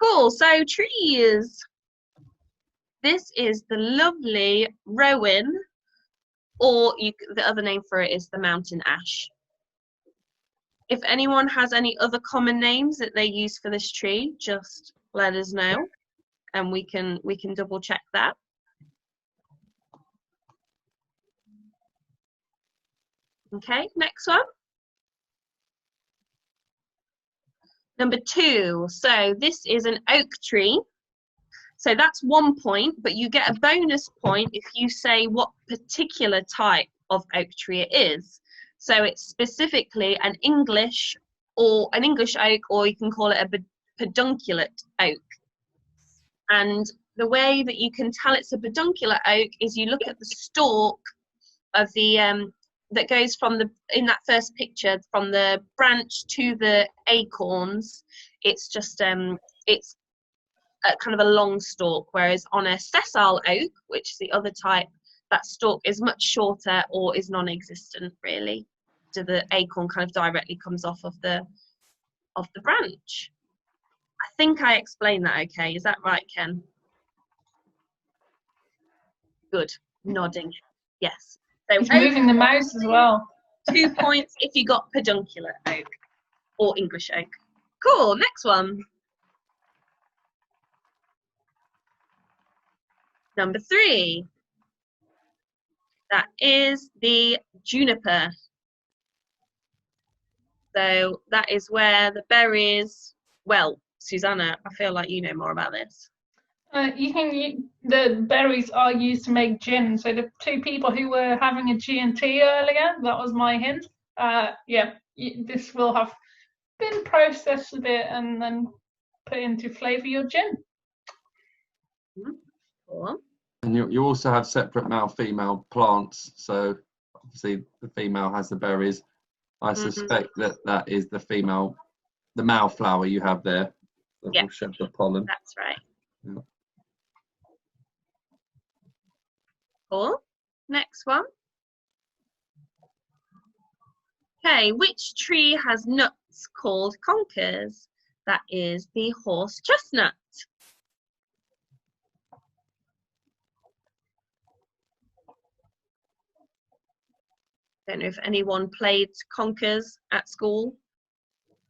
Cool, so trees. This is the lovely rowan, or the other name for it is the mountain ash. If anyone has any other common names that they use for this tree, just let us know, and we can double check that. Okay, next one. Number 2, so this is an oak tree. So that's 1 point, but you get a bonus point if you say what particular type of oak tree it is. So it's specifically an English oak, or you can call it a pedunculate oak. And the way that you can tell it's a pedunculate oak is you look at the stalk of the that goes from in that first picture, from the branch to the acorns. It's just it's kind of a long stalk, whereas on a sessile oak, which is the other type, that stalk is much shorter or is non-existent really. So the acorn kind of directly comes off of the branch. I think I explained that okay. Is that right, Ken? Good, nodding, yes. So he's moving the mouse as well. 2 points if you got pedunculate oak or English oak. Cool, next one. Number 3. That is the juniper. So that is where the berries, well, Suzanna, I feel like you know more about this. The berries are used to make gin. So the 2 people who were having a G&T earlier, that was my hint. Yeah, this will have been processed a bit and then put into flavour your gin. Cool. And you also have separate male-female plants. So obviously the female has the berries. I suspect that is the male flower you have there. That will shed the pollen. That's right. Yeah. Cool. Next one. Okay, which tree has nuts called conkers? That is the horse chestnut. Don't know if anyone played conkers at school.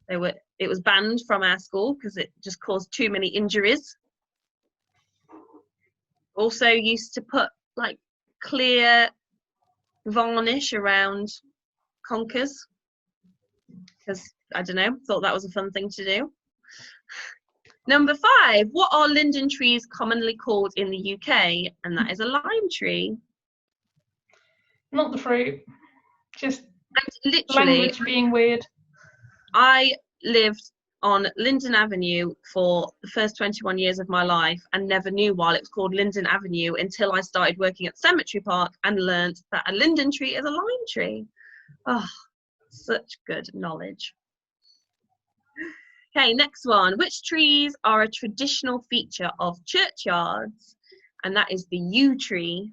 It was banned from our school because it just caused too many injuries. Also used to put like clear varnish around conkers because I don't know, thought that was a fun thing to do. Number 5, what are linden trees commonly called in the UK? And that is a lime tree. Not the fruit, just and literally, language being weird. I lived on Linden Avenue for the first 21 years of my life and never knew why it was called Linden Avenue until I started working at Cemetery Park and learnt that a linden tree is a lime tree. Oh, such good knowledge. Okay, next one. Which trees are a traditional feature of churchyards? And that is the yew tree.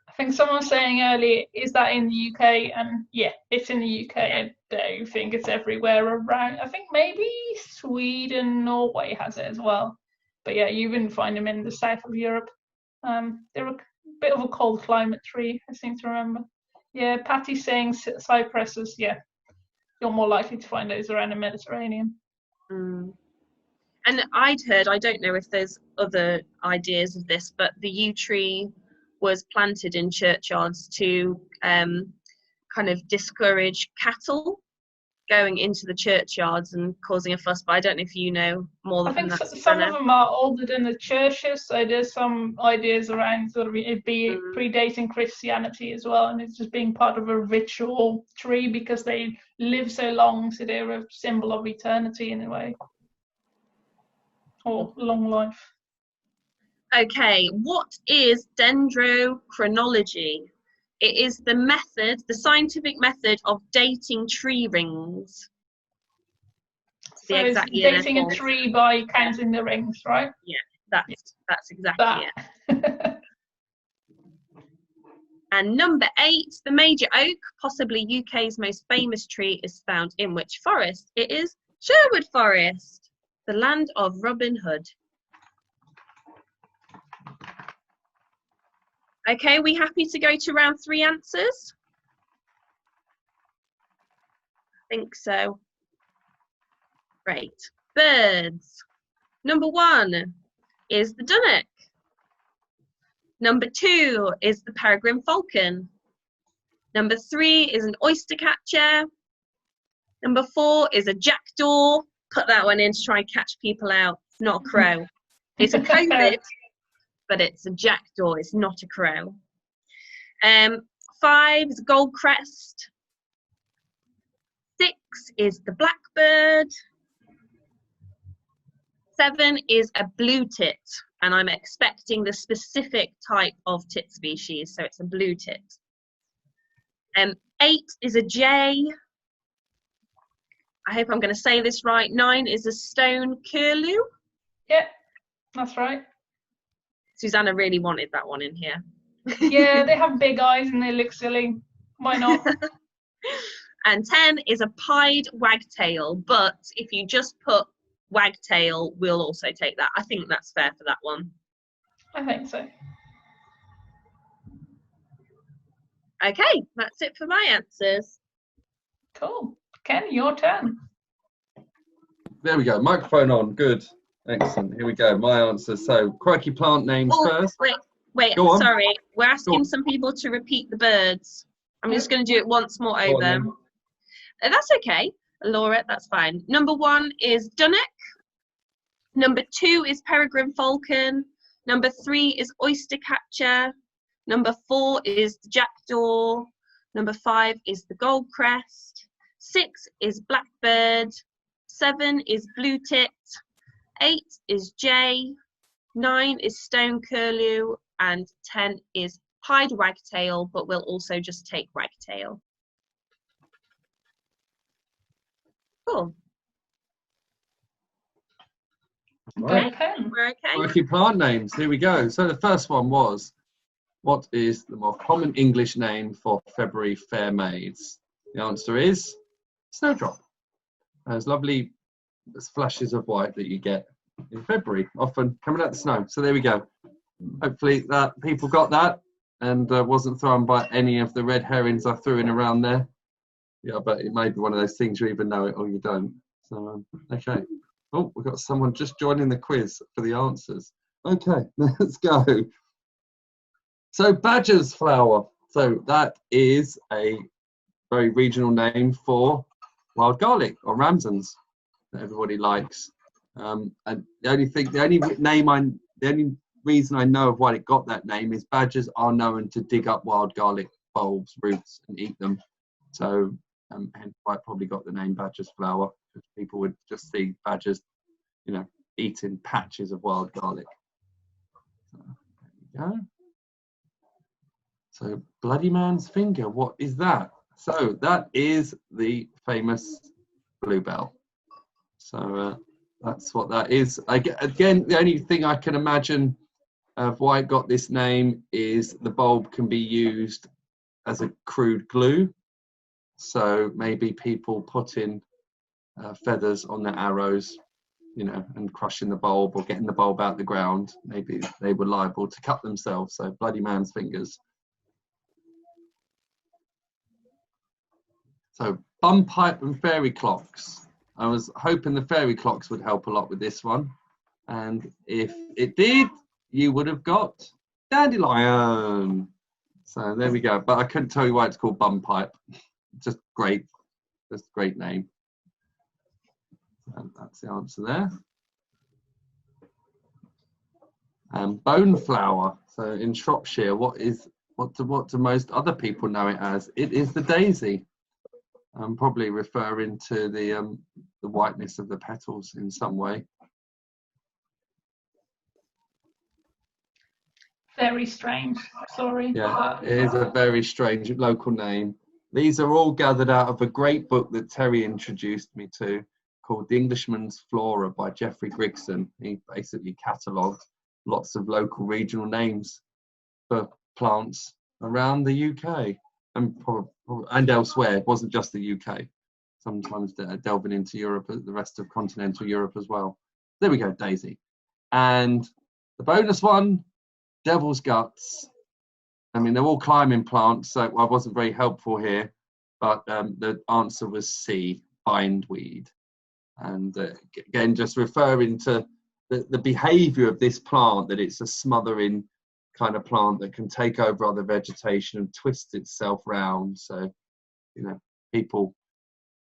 I think someone was saying earlier, is that in the UK? And yeah, it's in the UK. I don't think it's everywhere around. I think maybe Sweden, Norway has it as well. But yeah, you wouldn't find them in the south of Europe. They're a bit of a cold climate tree, I seem to remember. Yeah, Patty's saying cypresses, yeah. You're more likely to find those around the Mediterranean. And I'd heard, I don't know if there's other ideas of this, but the yew tree was planted in churchyards to kind of discourage cattle going into the churchyards and causing a fuss, but I don't know if you know more than that. I think some of them are older than the churches, so there's some ideas around sort of it be predating Christianity as well, and it's just being part of a ritual tree because they live so long, so they're a symbol of eternity in a way, or long life. Okay, what is dendrochronology? It is the method, the scientific method of dating tree rings. So it's dating a tree by counting the rings, right? Yeah, that's exactly it. And number 8, the major oak, possibly UK's most famous tree, is found in which forest? It is Sherwood Forest, the land of Robin Hood. Okay, we happy to go to round 3 answers? I think so. Great. Birds. Number 1 is the dunnock. Number 2 is the peregrine falcon. Number 3 is an oyster catcher. Number 4 is a jackdaw. Put that one in to try and catch people out. It's not a crow. It's a COVID. But it's a jackdaw, it's not a crow. 5 is a goldcrest. 6 is the blackbird. 7 is a blue tit, and I'm expecting the specific type of tit species, so it's a blue tit. 8 is a jay. I hope I'm going to say this right. 9 is a stone curlew. Yeah, that's right. Suzanna really wanted that one in here. Yeah, they have big eyes and they look silly. Why not? And 10 is a pied wagtail, but if you just put wagtail, we'll also take that. I think that's fair for that one. I think so. Okay, that's it for my answers. Cool. Ken, your turn. There we go. Microphone on. Good. Excellent. Here we go. My answer. So, quirky plant names first. Wait. Sorry. We're asking some people to repeat the birds. I'm just going to do it once more over. That's okay, Laura. That's fine. Number 1 is dunnock. Number 2 is peregrine falcon. Number 3 is oyster catcher. Number 4 is the jackdaw. Number 5 is the goldcrest. 6 is blackbird, 7 is blue-tipped, 8 is jay, 9 is stone curlew, and 10 is pied wagtail, but we'll also just take wagtail. Cool. Right. Okay. We're okay. Working plant names. Here we go. So the first one was, what is the more common English name for February Fair Maids? The answer is snowdrop. Those lovely flashes of white that you get in February, often coming out the snow. So there we go. Hopefully that people got that and wasn't thrown by any of the red herrings I threw in around there. Yeah, but it may be one of those things you either know it or you don't. So, okay. Oh, we've got someone just joining the quiz for the answers. Okay, let's go. So badger's flower. So that is a very regional name for wild garlic or ramsons that everybody likes. And the only reason I know of why it got that name is badgers are known to dig up wild garlic bulbs, roots, and eat them. So hence why it probably got the name badger's flower, because people would just see badgers, you know, eating patches of wild garlic. So, there we go. So bloody man's finger, what is that? So that is the famous bluebell. So that's what that is. Again, the only thing I can imagine of why it got this name is the bulb can be used as a crude glue. So maybe people putting feathers on their arrows, you know, and crushing the bulb or getting the bulb out the ground. Maybe they were liable to cut themselves. So bloody man's fingers. So bum pipe and fairy clocks. I was hoping the fairy clocks would help a lot with this one. And if it did, you would have got dandelion. So there we go. But I couldn't tell you why it's called bum pipe. Just great. Just a great name. And that's the answer there. Bone flower. So in Shropshire, what do most other people know it as? It is the daisy. I'm probably referring to the whiteness of the petals in some way. Very strange. Sorry. Yeah, it is a very strange local name. These are all gathered out of a great book that Terry introduced me to, called The Englishman's Flora by Geoffrey Grigson. He basically catalogued lots of local regional names for plants around the UK and elsewhere. It wasn't just the UK. Sometimes delving into Europe, the rest of continental Europe as well. There we go, daisy. And the bonus one, devil's guts. I mean, they're all climbing plants, so I wasn't very helpful here, but the answer was C, bindweed. And again, just referring to the behavior of this plant, that it's a smothering kind of plant that can take over other vegetation and twist itself round. So, you know, people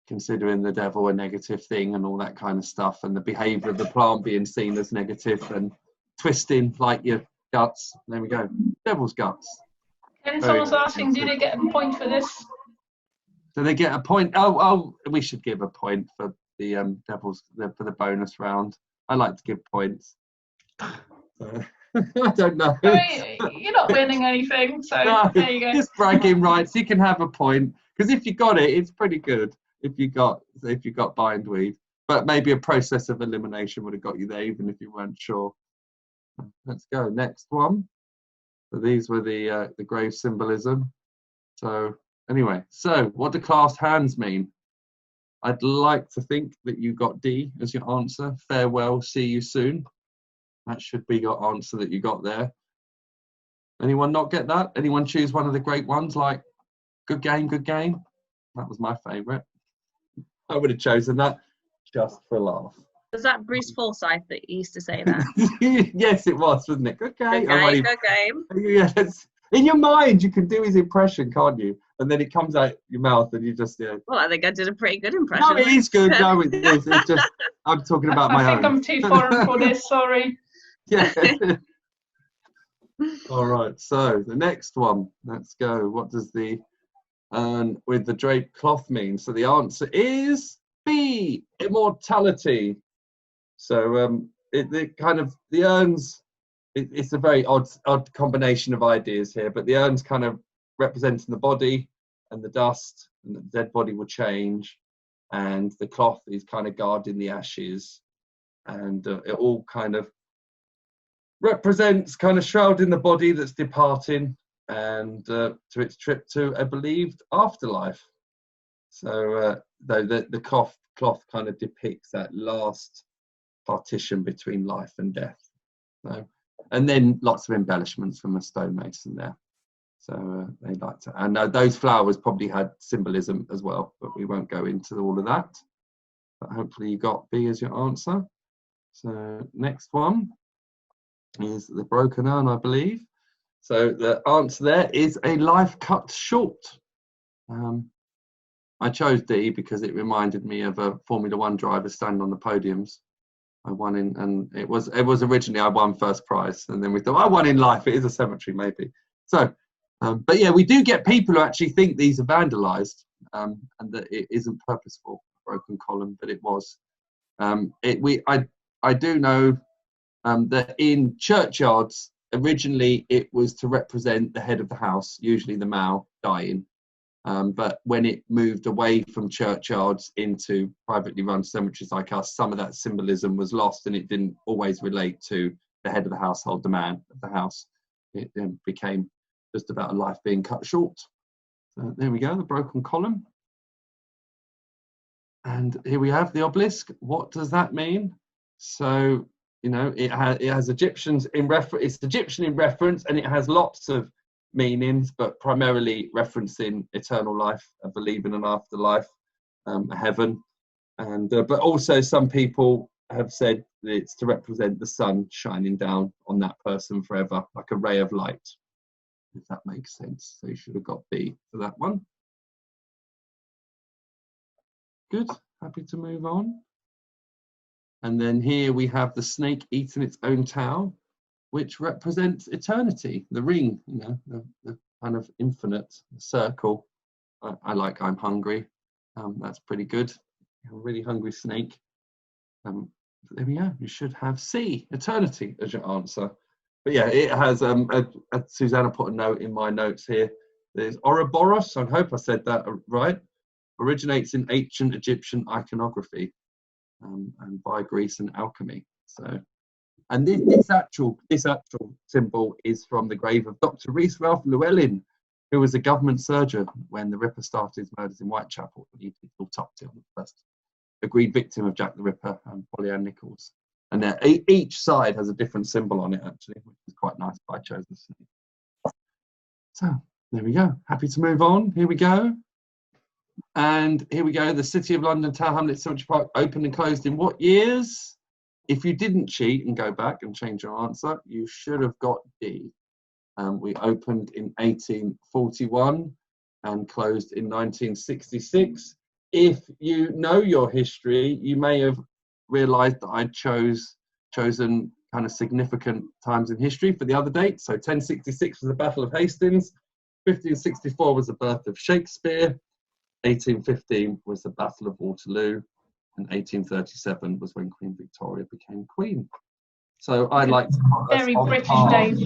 considering the devil a negative thing and all that kind of stuff, and the behavior of the plant being seen as negative and twisting like your guts. There we go, devil's guts. And someone's asking, do they get a point for this? Do they get a point? Oh, we should give a point for the for the bonus round. I like to give points. I don't know. I mean, you're not winning anything, so No, there you go. just bragging rights. You can have a point, because if you got it, it's pretty good. If you got bindweed, but maybe a process of elimination would have got you there, even if you weren't sure. Let's go next one. So these were the grave symbolism. So anyway, so what do clasped hands mean? I'd like to think that you got D as your answer. Farewell, see you soon. That should be your answer that you got there. Anyone not get that? Anyone choose one of the great ones like good game, good game? That was my favourite. I would have chosen that just for a laugh. Was that Bruce Forsyth that used to say that? Yes, it was, wasn't it? Good game. Good game. Yes. In your mind, you can do his impression, can't you? And then it comes out your mouth, and you just Well, I think I did a pretty good impression. No, it is good. No, it is. It's just I'm talking about my own. I think I'm too foreign for this. Sorry. Yeah. All right. So the next one. Let's go. What does the and with the draped cloth mean? So the answer is B, immortality. So the urns, it's a very odd combination of ideas here, but the urns kind of representing the body and the dust, and the dead body will change, and the cloth is kind of guarding the ashes, and it all kind of represents kind of shrouding the body that's departing, and to its trip to a believed afterlife. So the cloth kind of depicts that last partition between life and death. So, and then lots of embellishments from a stonemason there. So they like to, and those flowers probably had symbolism as well, but we won't go into all of that. But hopefully you got B as your answer. So next one is the broken urn, I believe. So the answer there is a life cut short. I chose D because it reminded me of a Formula One driver standing on the podiums. I won in, and it was originally I won first prize, and then we thought I won in life. It is a cemetery, maybe. So, but yeah, we do get people who actually think these are vandalised, and that it isn't purposeful, broken column, but it was. I do know that in churchyards originally it was to represent the head of the house, usually the male, dying. But when it moved away from churchyards into privately run cemeteries like us, some of that symbolism was lost, and it didn't always relate to the head of the household, the man of the house. It then became just about a life being cut short. So there we go, the broken column. And here we have the obelisk. What does that mean? So, you know, it has Egyptians in reference. It's Egyptian in reference, and it has lots of meanings, but primarily referencing eternal life, a belief in an afterlife, heaven, and but also some people have said that it's to represent the sun shining down on that person forever, like a ray of light, if that makes sense. So you should have got B for that one. Good, happy to move on. And then here we have the snake eating its own tail, which represents eternity, the ring, you know, the kind of infinite circle. I like I'm hungry. That's pretty good. A really hungry snake. There we go. You should have C, eternity, as your answer. But yeah, it has, Suzanna put a note in my notes here. There's Ouroboros, I hope I said that right, originates in ancient Egyptian iconography and by Greece and alchemy. So. And this actual symbol is from the grave of Dr. Rhys Ralph Llewellyn, who was a government surgeon when the Ripper started his murders in Whitechapel. He looked up to him, the first agreed victim of Jack the Ripper and Polly Ann Nichols. And each side has a different symbol on it, actually, which is quite nice. I chose this. So there we go. Happy to move on. Here we go. And here we go. The City of London Tower Hamlets Cemetery Park opened and closed in what years? If you didn't cheat and go back and change your answer, you should have got D. We opened in 1841 and closed in 1966. If you know your history, you may have realised that I'd chosen kind of significant times in history for the other dates. So 1066 was the Battle of Hastings, 1564 was the birth of Shakespeare, 1815 was the Battle of Waterloo, and 1837 was when Queen Victoria became Queen. So I like to put very British dates.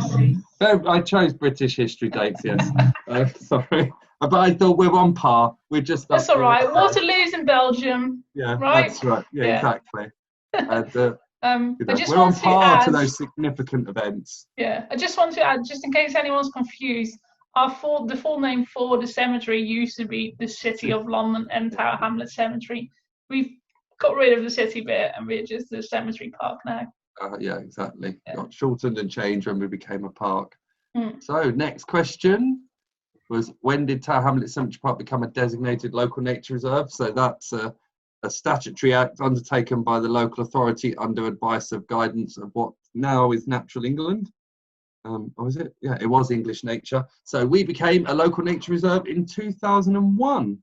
I chose British history dates, yes. Sorry, but I thought we're on par. We're just. That's all right. Waterloo's in Belgium. Yeah, right? That's right. Yeah. Exactly. And, I just we're on want par to add to those significant events. Yeah, I just want to add, just in case anyone's confused, the full name for the cemetery used to be the City of London and Tower Hamlets Cemetery. We've got rid of the city bit and we're just the cemetery park now. Yeah, exactly. Yeah. Got shortened and changed when we became a park. So next question was, when did Tower Hamlets Cemetery Park become a designated local nature reserve? So that's a statutory act undertaken by the local authority under advice of guidance of what now is Natural England. Or was it? Yeah, it was English Nature. So we became a local nature reserve in 2001.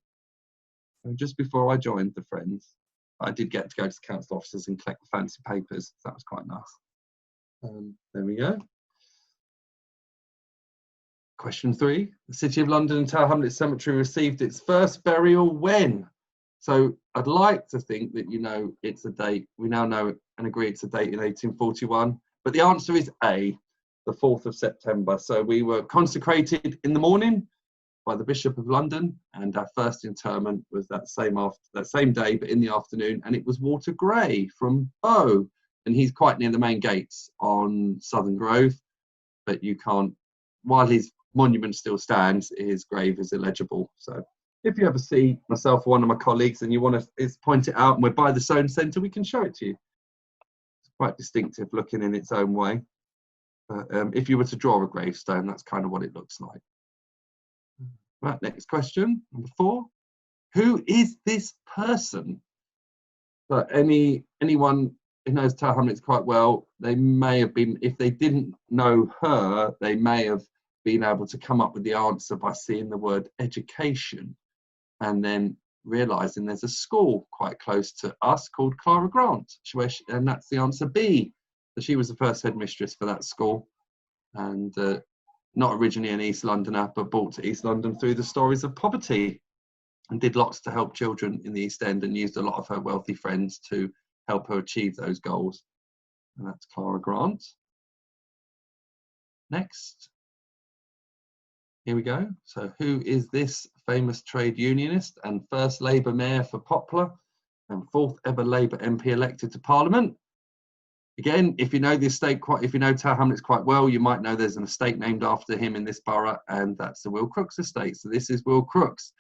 So just before I joined the Friends. I did get to go to the council offices and collect the fancy papers. So that was quite nice. There we go. Question 3. The City of London and Tower Hamlets Cemetery received its first burial when? So I'd like to think that you know it's a date. We now know and agree it's a date in 1841. But the answer is A, the 4th of September. So we were consecrated in the morning by the Bishop of London, and our first interment was that same day, but in the afternoon, and it was Walter Gray from Bow, and he's quite near the main gates on Southern Grove, but you can't, while his monument still stands, his grave is illegible. So if you ever see myself or one of my colleagues and you want to point it out and we're by the Soane Centre, we can show it to you. It's quite distinctive looking in its own way. But if you were to draw a gravestone, that's kind of what it looks like. Right, next question, number 4. Who is this person? But anyone who knows Tower Hamlets quite well, they may have been, if they didn't know her, they may have been able to come up with the answer by seeing the word education and then realising there's a school quite close to us called Clara Grant, and that's the answer B. So she was the first headmistress for that school, and not originally an East Londoner, but brought to East London through the stories of poverty, and did lots to help children in the East End and used a lot of her wealthy friends to help her achieve those goals. And that's Clara Grant. Next. Here we go. So who is this famous trade unionist and first Labour mayor for Poplar and 4th ever Labour MP elected to Parliament? Again, if you know the estate if you know Tower Hamlets quite well, you might know there's an estate named after him in this borough, and that's the Will Crooks estate. So this is Will Crooks,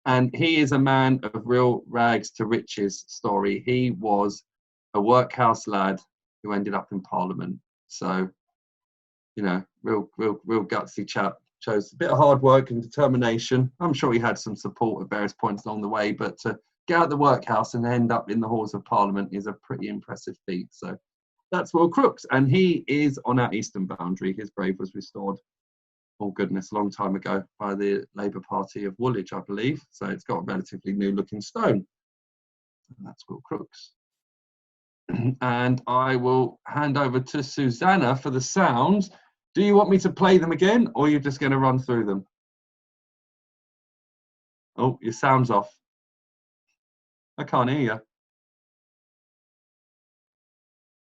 and he is a man of real rags to riches story. He was a workhouse lad who ended up in Parliament. So, you know, real gutsy chap. Shows a bit of hard work and determination. I'm sure he had some support at various points along the way, but to get out of the workhouse and end up in the halls of Parliament is a pretty impressive feat. So that's Will Crooks, and he is on our eastern boundary. His grave was restored, oh goodness, a long time ago by the Labour Party of Woolwich, I believe. So it's got a relatively new looking stone. And that's Will Crooks. And I will hand over to Suzanna for the sounds. Do you want me to play them again, or are you just going to run through them? Oh, your sound's off. I can't hear you.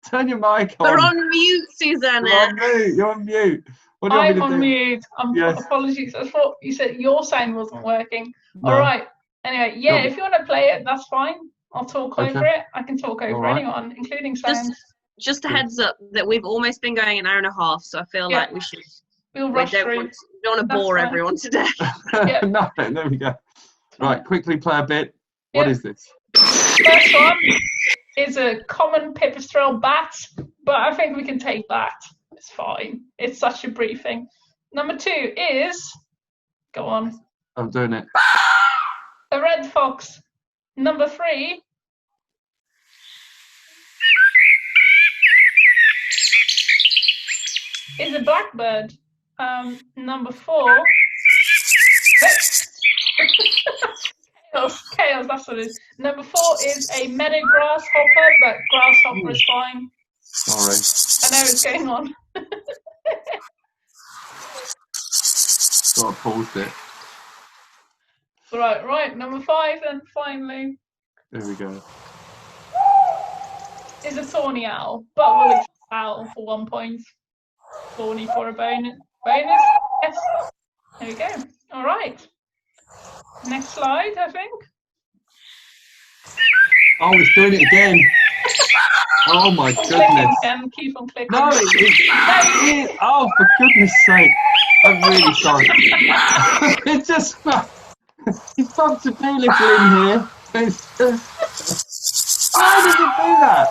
Turn your mic on. We're on mute, Susanna. You're on mute. You're on mute. What do you want me I'm to on do? mute. Yes. Apologies. I thought you said your sound wasn't working. No. All right. Anyway, yeah, No. if you want to play it, that's fine. I'll talk over it. I can talk over right. anyone, including sounds. Just a heads up that we've almost been going an hour and a half, so I feel like we should. We'll rush through. We don't want to bore everyone today. No, there we go. Right, quickly play a bit. What is this? First one is a common pipistrelle bat, but I think we can take that. It's fine. It's such a briefing. Number 2 is, go on. I'm doing it. A red fox. Number 3 is a blackbird. Number 4 chaos, that's what it is. Number 4 is a meadow grasshopper, but grasshopper is fine. Sorry. I know what's going on. So I paused it. Right. Number 5 then, finally. There we go. Is a thorny owl, but we'll accept owl for 1 point. Thorny for a bonus. Yes. There we go. All right. Next slide, I think. Oh, it's doing it again. Oh my goodness. Keep on clicking. No, oh, for goodness sake. I'm really sorry. It just, you bumped a doolittle in here. Why did you do that?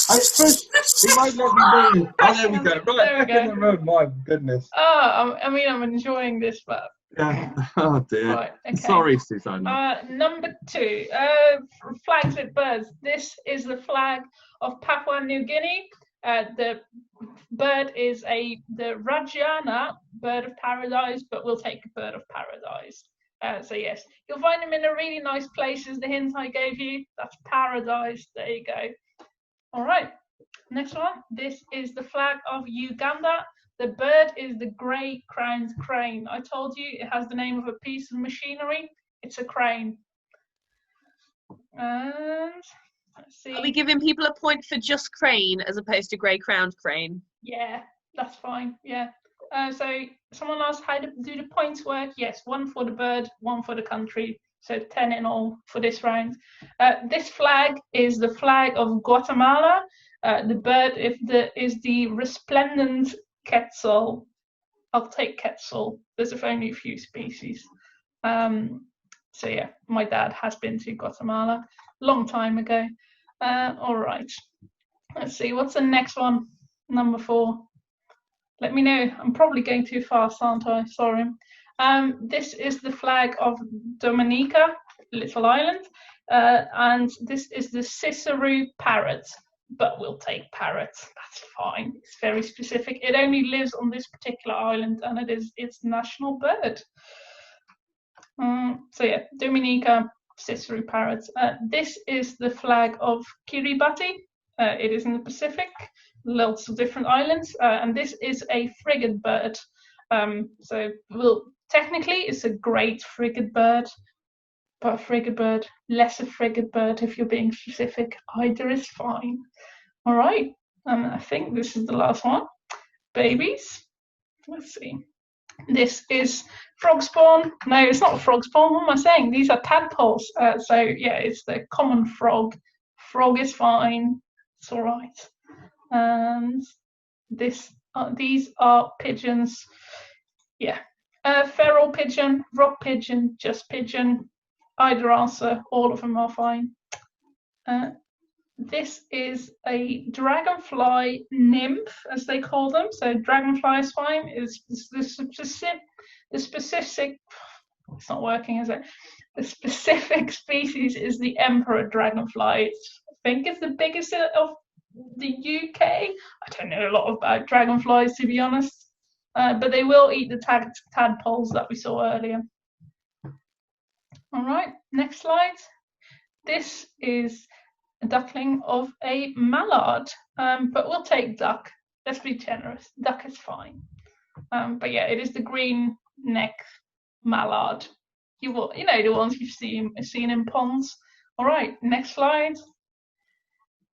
I pushed, it won't let me move. Oh, there we go. Right, back in the room. My goodness. Oh, I mean, I'm enjoying this, but. Yeah. Oh dear. Right, okay. Sorry, Susanna. Number 2, flags with birds. This is the flag of Papua New Guinea. The bird is the Rajana, bird of paradise, but we'll take a bird of paradise. So yes, you'll find them in a really nice places. The hint I gave you, that's paradise. There you go. All right, next one. This is the flag of Uganda. The bird is the grey-crowned crane. I told you it has the name of a piece of machinery. It's a crane. And let's see. Are we giving people a point for just crane as opposed to grey-crowned crane? Yeah, that's fine. Yeah. So someone asked how to do the points work. Yes, 1 for the bird, 1 for the country. So 10 in all for this round. This flag is the flag of Guatemala. The bird is the resplendent quetzal. I'll take quetzal. There's only a few species. So yeah, my dad has been to Guatemala a long time ago. All right. Let's see, what's the next one? Number 4. Let me know. I'm probably going too fast, aren't I? Sorry. This is the flag of Dominica, little island, and this is the Cicero parrot, but we'll take parrot. That's fine. It's very specific. It only lives on this particular island, and it is its national bird. So yeah, Dominica, Cicero parrot. This is the flag of Kiribati. It is in the Pacific, lots of different islands, and this is a frigate bird. So technically it's a great frigate bird, but a frigate bird, less a frigate bird if you're being specific. Either is fine. All right, and I think this is the last one. Babies. Let's see. This is frog spawn. No, it's not frog spawn. What am I saying? These are tadpoles. So yeah, it's the common frog. Frog is fine. It's all right. And these are pigeons. Yeah. Feral pigeon, rock pigeon, just pigeon. Either answer. All of them are fine. This is a dragonfly nymph, as they call them. So dragonfly is fine. Is the specific? It's not working, is it? The specific species is the emperor dragonfly. I think it's the biggest of the UK. I don't know a lot about dragonflies, to be honest, but they will eat the tadpoles that we saw earlier. All right, next slide. This is a duckling of a mallard, but we'll take duck. Let's be generous. Duck is fine. But yeah, it is the green neck mallard. You know the ones you've seen in ponds. All right, next slide.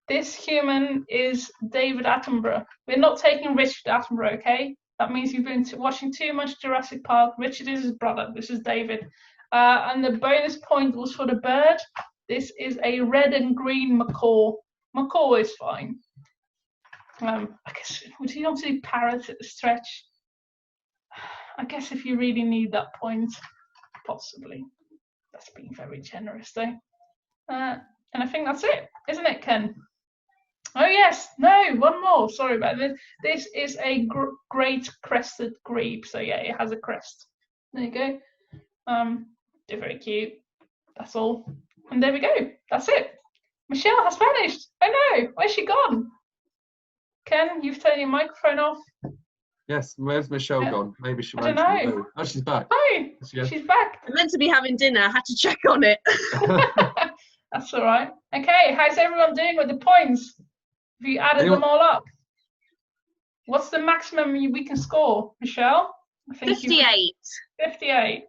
This human is David Attenborough. We're not taking Richard Attenborough, okay? That means you've been watching too much Jurassic Park. Richard is his brother. This is David. And the bonus point was for the bird. This is a red and green macaw. Macaw is fine. I guess, would you not say parrot at the stretch? I guess if you really need that point, possibly. That's being very generous, though. And I think that's it, isn't it, Ken? Oh, yes. No, one more. Sorry about this. This is a great crested grebe. So, yeah, it has a crest. There you go. They're very cute. That's all. And there we go. That's it. Michelle has vanished. Oh, no. Where's she gone? Ken, you've turned your microphone off. Yes, where's Michelle gone? Maybe she went. I don't know. Oh, she's back. Oh, she's back. I'm meant to be having dinner. I had to check on it. That's all right. Okay, how's everyone doing with the points? Have you added them all up? What's the maximum we can score, Michelle? I think 58. 58.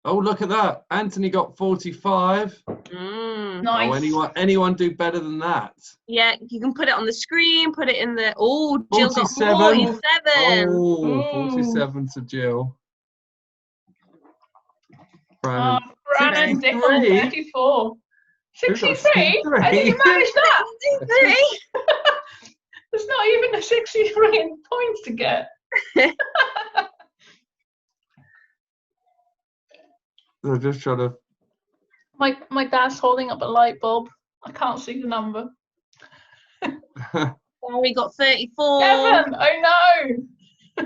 Oh, look at that. Anthony got 45. Nice. Oh, anyone do better than that? Yeah, you can put it on the screen, put it in the... Oh, Jill got 47. 47. Oh, 47 to Jill. Brandon. Brandon Dickel, 34. 63? How did you manage that? 63? There's not even a 63 in points to get. I'm just trying to... My dad's holding up a light bulb. I can't see the number. Oh, we got 34. 7! Oh no!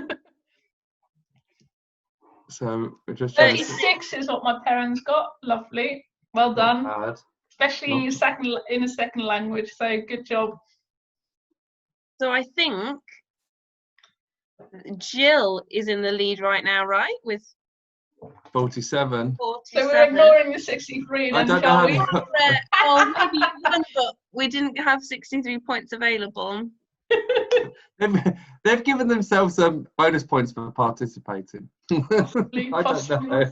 So we're just 36 is what my parents got. Lovely. Well done. Bad. Especially in a second language. So good job. So I think Jill is in the lead right now, right? With 47. 47. So we're ignoring the 63 then, shall we? Well, maybe you wouldn't, but we didn't have 63 points available. They've given themselves some bonus points for participating. I don't know.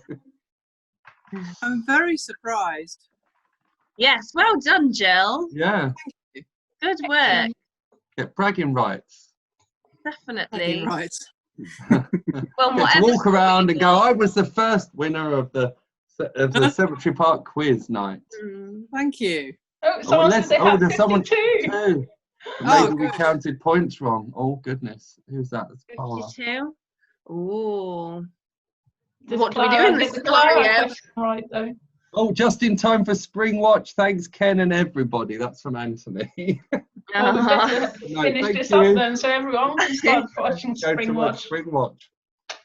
I'm very surprised. Yes, well done, Jill. Yeah, Good work. get bragging rights. Definitely. Right. Well, Get to whatever walk score around you and go, I was the first winner of the Cemetery Park quiz night. Thank you. Oh, someone said they had there's someone 52. too. Oh, Maybe we good. counted points wrong. Oh goodness, who's that? That's Paula. 52. Ooh. Does What do we do Clara in this get the Clara scenario? question right, though? Oh, just in time for Spring Watch. Thanks, Ken and everybody. That's from Anthony. Well, we better No, finish thank this you. up then, so everyone can start watching Go to Spring watch Watch. Spring Watch.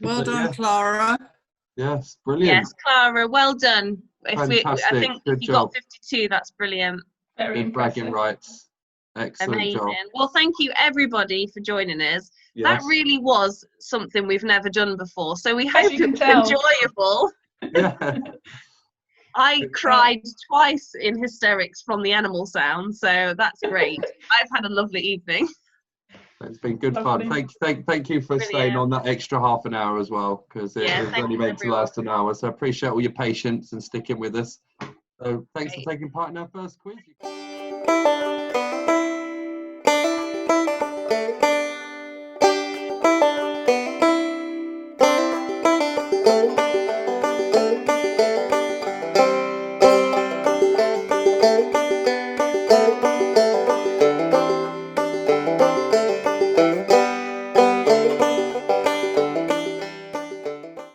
Well But done, yeah. Clara. Yes, brilliant. Yes, Clara, well done. I Fantastic. think Good if you got job. 52, that's brilliant. Very Good impressive. bragging rights. Excellent Amazing. job. Well, thank you everybody for joining us. Yes. That really was something we've never done before. So we As hope you it can was tell. enjoyable. Yeah. I cried twice in hysterics from the animal sound, so that's great. I've had a lovely evening. It's been good Lovely. fun. Thank you for staying Brilliant. on that extra half an hour as well, because it Yeah, was thanks, only meant to everyone. last an hour. So I appreciate all your patience and sticking with us. So thanks Great. for taking part in our first quiz.